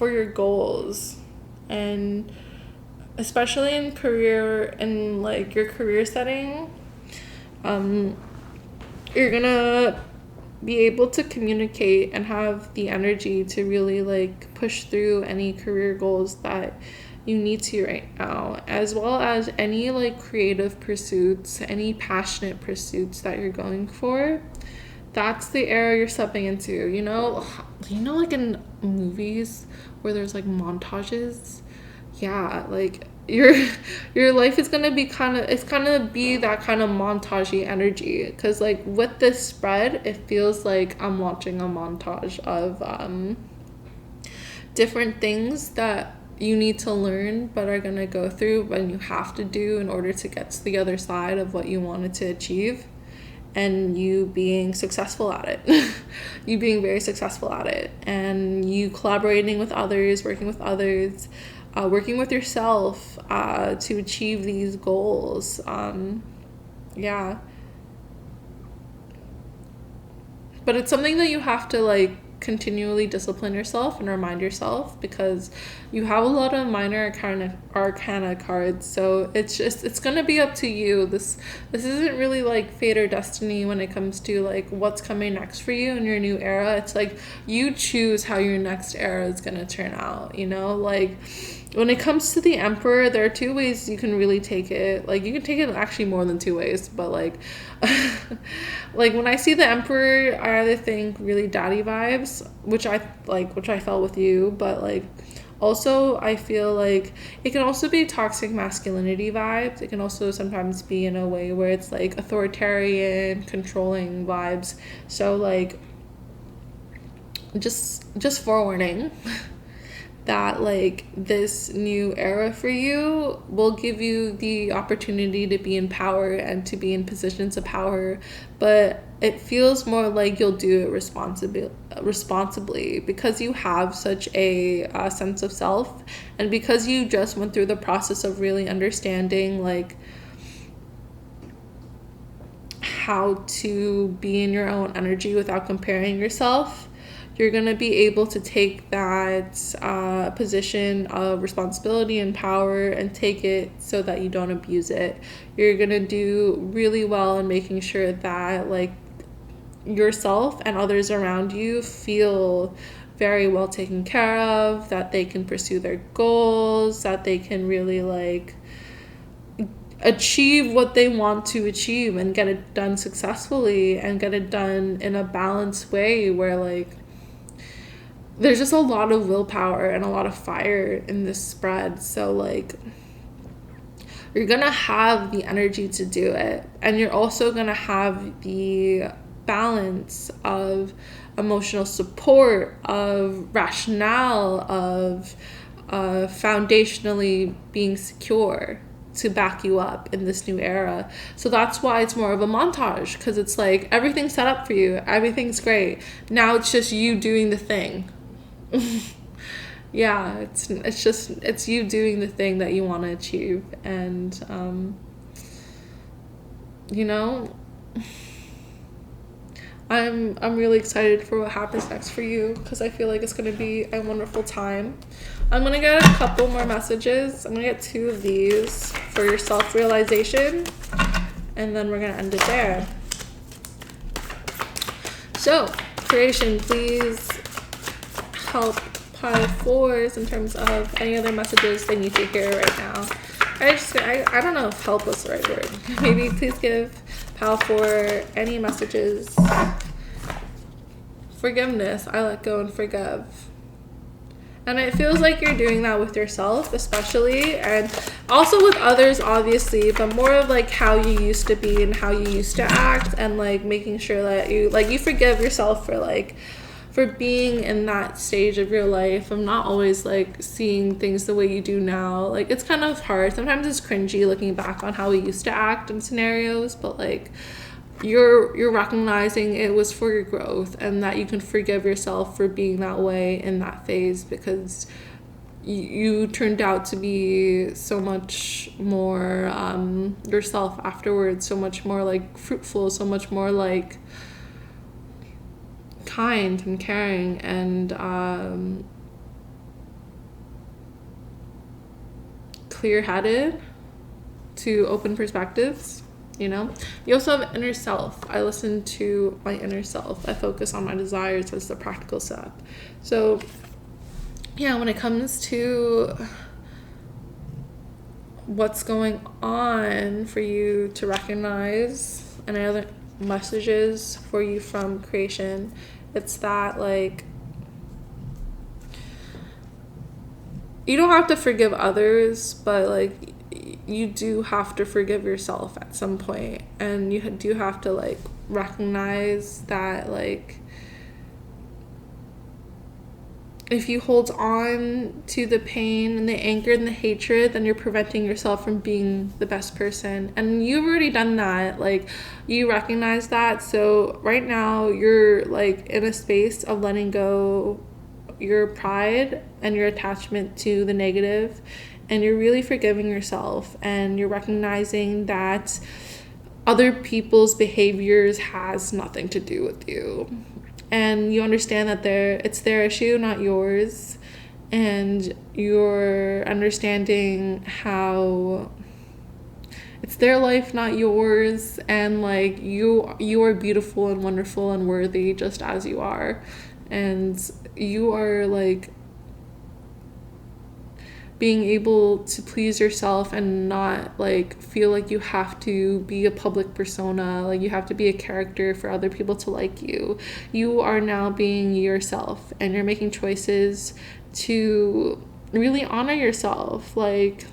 your goals, and especially in career and like your career setting, you're gonna be able to communicate and have the energy to really like push through any career goals that you need to right now, as well as any like creative pursuits, any passionate pursuits that you're going for. That's the era you're stepping into. You know like in movies where there's like montages. Yeah, like your life is gonna be it's gonna be that kind of montagey energy, because like with this spread, it feels like I'm watching a montage of different things that you need to learn but are gonna go through and you have to do in order to get to the other side of what you wanted to achieve, and you being successful at it. You being very successful at it, and you collaborating with others, working with others, working with yourself to achieve these goals. Yeah. But it's something that you have to like continually discipline yourself and remind yourself, because you have a lot of minor arcana cards. So it's gonna be up to you. This isn't really like fate or destiny when it comes to like what's coming next for you in your new era. It's like you choose how your next era is gonna turn out, you know? Like when it comes to the Emperor, there are two ways you can really take it. Like you can take it actually more than two ways, but like like when I see the Emperor, I either think really daddy vibes, which I felt with you, but like also I feel like it can also be toxic masculinity vibes. It can also sometimes be in a way where it's like authoritarian, controlling vibes. So like just forewarning that like this new era for you will give you the opportunity to be in power and to be in positions of power, but it feels more like you'll do it responsibly because you have such a sense of self, and because you just went through the process of really understanding like how to be in your own energy without comparing yourself. You're going to be able to take that position of responsibility and power and take it so that you don't abuse it. You're going to do really well in making sure that like yourself and others around you feel very well taken care of, that they can pursue their goals, that they can really like achieve what they want to achieve and get it done successfully and get it done in a balanced way where like there's just a lot of willpower and a lot of fire in this spread. So like you're gonna have the energy to do it, and you're also gonna have the balance of emotional support, of rationale, of foundationally being secure to back you up in this new era. So that's why it's more of a montage, because it's like everything's set up for you, everything's great, now it's just you doing the thing. Yeah, it's you doing the thing that you want to achieve. And you know, I'm really excited for what happens next for you, because I feel like it's going to be a wonderful time. I'm going to get a couple more messages. I'm going to get 2 of these for your self-realization, and then we're going to end it there. So, creation, please help pile 4s in terms of any other messages they need to hear right now. I don't know if help was the right word. Maybe please give pile 4 any messages. Forgiveness. I let go and forgive. And it feels like you're doing that with yourself, especially, and also with others, obviously, but more of like how you used to be and how you used to act, and like making sure that you forgive yourself for being in that stage of your life, of not always like seeing things the way you do now. Like it's kind of hard. Sometimes it's cringy looking back on how we used to act in scenarios, but like you're recognizing it was for your growth, and that you can forgive yourself for being that way in that phase, because you turned out to be so much more yourself afterwards, so much more like fruitful, so much more like kind and caring, and clear-headed to open perspectives. You know, you also have inner self. I listen to my inner self. I focus on my desires as the practical step. So yeah, when it comes to what's going on for you to recognize, and other messages for you from creation, it's that like you don't have to forgive others, but like you do have to forgive yourself at some point, and you do have to like recognize that like if you hold on to the pain and the anger and the hatred, then you're preventing yourself from being the best person. And you've already done that. Like you recognize that. So right now you're like in a space of letting go your pride and your attachment to the negative, and you're really forgiving yourself, and you're recognizing that other people's behaviors has nothing to do with you. and you understand that it's their issue, not yours, and you're understanding how it's their life, not yours, and like you are beautiful and wonderful and worthy just as you are, and you are like being able to please yourself and not like feel like you have to be a public persona, like you have to be a character for other people to like you. You are now being yourself, and you're making choices to really honor yourself. Like,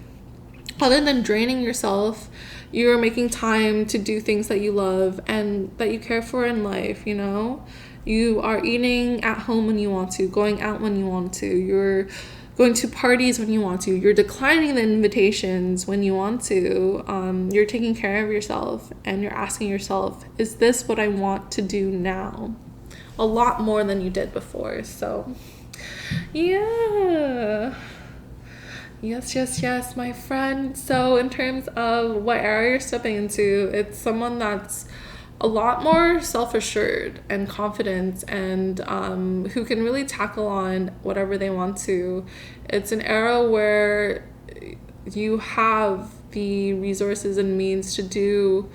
other than draining yourself, you're making time to do things that you love and that you care for in life, you know? You are eating at home when you want to, going out when you want to, you're going to parties when you want to, you're declining the invitations when you want to, you're taking care of yourself, and you're asking yourself, is this what I want to do now? A lot more than you did before. So yeah. Yes, my friend. So in terms of what era you're stepping into, it's someone that's a lot more self-assured and confident, and who can really tackle on whatever they want to. It's an era where you have the resources and means to do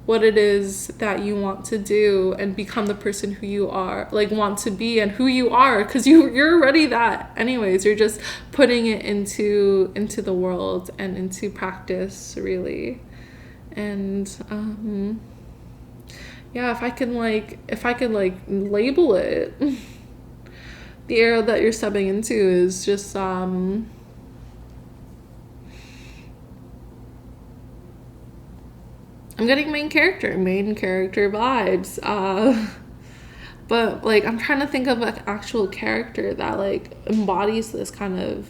what it is that you want to do and become the person who you are, like want to be and who you are, because you're already that anyways. You're just putting it into the world and into practice, really. And yeah, if I could label it, the era that you're stepping into is just I'm getting main character vibes. But like I'm trying to think of an actual character that like embodies this kind of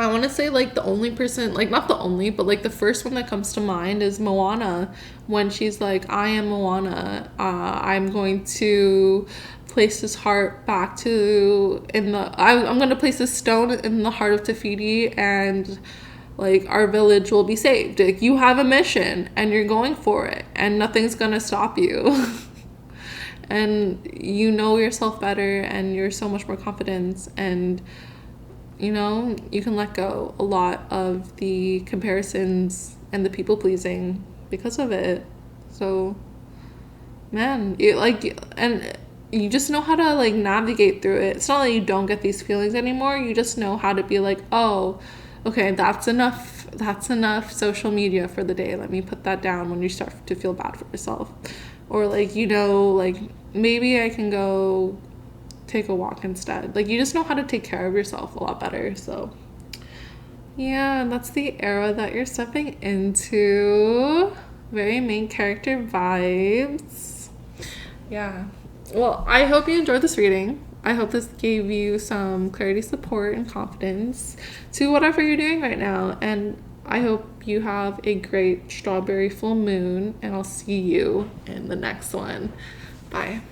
I want to say like the only person, like not the only, but like the first one that comes to mind is Moana, when she's like, I am Moana, I'm going to place this heart back to I'm going to place this stone in the heart of Te and like our village will be saved. Like, you have a mission and you're going for it and nothing's going to stop you. And you know yourself better and you're so much more confident, and you know, you can let go a lot of the comparisons and the people pleasing because of it. So, man, and you just know how to like navigate through it. It's not like you don't get these feelings anymore. You just know how to be like, oh, okay, that's enough social media for the day. Let me put that down when you start to feel bad for yourself. Or like, you know, like maybe I can go take a walk instead. Like, you just know how to take care of yourself a lot better. So yeah, that's the era that you're stepping into. Very main character vibes. Yeah, well, I hope you enjoyed this reading. I hope this gave you some clarity, support, and confidence to whatever you're doing right now, and I hope you have a great strawberry full moon, and I'll see you in the next one. Bye.